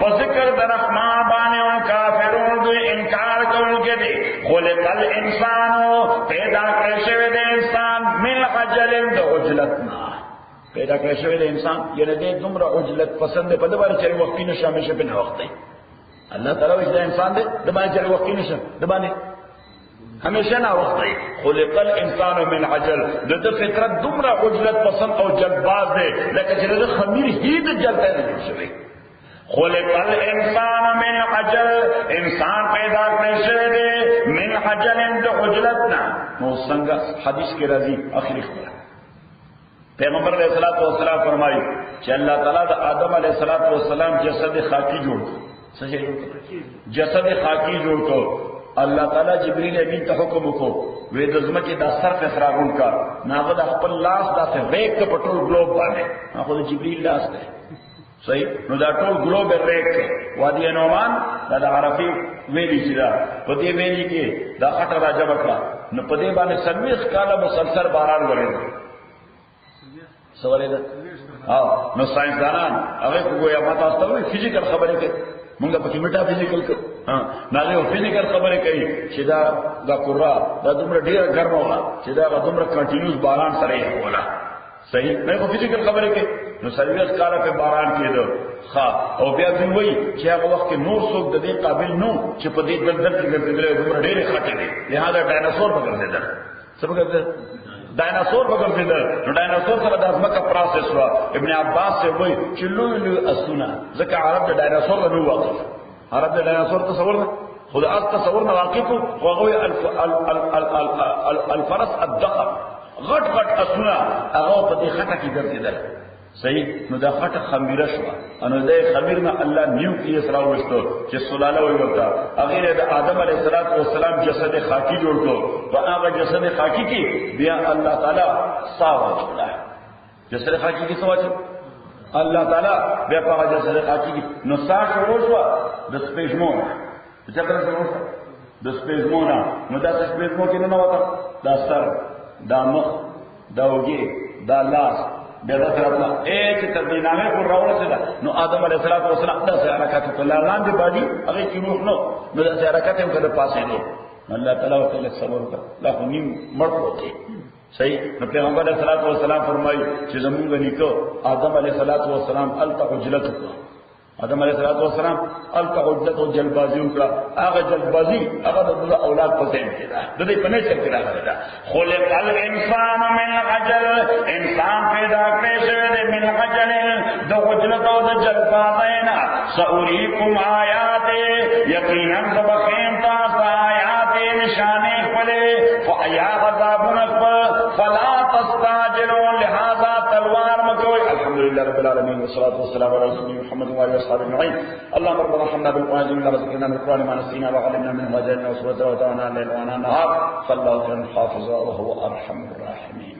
A: فذکر الرحمن باندې او کافرون دوی انکار کوونکي دي. خلق الانسان پیدا کړی شوی دی انسان من عجل د عجلتنا، پیدا کړی شوی دی انسان یعنی دې دومره عجلت پسند په دې باندې چې وخت نه شامل شي په وخت دی. الله تعالی وجه انسان دې د باندې چې وخت نه شي د باندې ہمیشہ نہ وقت ہے. خلق الانسان من عجل، د فطرت دومره عجلت پسند او جلباز دے لیکن چې خمیر هی د جلته نه شوی. خلق الانسان من عجل، انسان پیدا کړی شوی دی من عجل د عجلتنا. نو څنګه حدیث کې راځي اخري خبره پیغمبر علیہ الصلوۃ والسلام فرمایي چې الله تعالی د آدم علیہ الصلوۃ والسلام جسد خاکی جوړ کړ. څه جسد خاکی جوړ کړ. اللہ تعالیٰ جبریل امین ته حکم وکړو وې د ځمکې دا سر فراغون کا ناغه د خپل لاس دا ته ریک ته پټول ګلوب باندې هغه د جبریل لاس دی. صحیح نو دا ټول ګلوب ریک وادي نومان دا عرفي ویلی چې دا په دې ویلی کې دا خټه راځه وکړه نو په دې باندې سرویس کاله مسلسل باران ورېده. سوالې ده نو ساينسدانان هغه کویا ما تاسو ته فزیکل خبرې کوي، مونږ په میټا فزیکل کو ناغه فزیکل خبره کوي چې دا قرا دا دومره ډیره ګرمه وه چې دا دومره کنټینیوس باران سره یې ولا. صحیح نه کو فزیکل خبره کوي نو سرویس کاله په باران کېدو ښا او بیا دوی وایي چې هغه وخت کې نور څوک د دې قابل نو چې په دې دلدل کې ګرځېدل دومره ډیره خټه دي لہذا ډایناسور وګرځېدل. څه وګرځېدل؟ ډایناسور وګرځېدل. نو ډایناسور سره د ځمکه پروسس وا. ابن عباس سے وایي چې لوی اسونه ځکه عرب د ډایناسور نه واقف، عرب د ډایناسور تصور نه خود اس تصور نه واقف او هغه الفرس الضخم غټ غټ اسونه هغه په دې خټه کې ګرځېدل. صحیح نو دا خټه خمیره شو انو دې خمیر نه الله نیوکلیس راوستو چې سلاله وي وتا هغه د آدم علیه السلام جسد خاکی جوړ کړو. په هغه جسد خاکی کې بیا الله تعالی صاوا چولا. جسد خاکی کې سوا چو الله تعالی بیا په هغه جسد خاکی کې نو ساش وروشوا د سپېژمو چې کله وروشوا د سپېژمو نو دا سپېژمو کې نه وتا دا سر دا مخ دا وګي دا لاس بیا دا سره خپل چې تدینامه پر راوړل نو آدم علیه السلام دا سره حرکت په لاندې باندې هغه کې روح نو دا سره حرکت هم کړه پاسې نو الله تعالی وکړه صبر وکړه لا خو نیم مړ پروت. صحیح نو پیغمبر علیه السلام فرمایي چې زمونږ نیکو آدم علیه السلام التعجلت آدم علیہ السلام التعجلت او جلبازی وکړه. هغه جلبازی هغه د اولاد په ذهن کې ده د دې په نشر کې راغلی ده. خلق الانسان من عجل، انسان پیدا کړی شوی دی من عجل د عجلت او د جلبازینا. سأریکم آیات، یقینا سبخیم تاسو آیات نشانه خپلې فایا غضبنا فلا تستعجلوا لهذا تلوار مکوئ. الحمدلله رب العالمین والصلاة والسلام علی رسول محمد وعلى اصحاب اجمعين. اللهم ربنا ارحمنا بالقرآن جميعا ورزقنا من القرآن ما نسينا وعلمنا منه ما جهلنا وسورة وتعالى الليل وانا النهار فالله خير حافظا وهو ارحم الراحمين.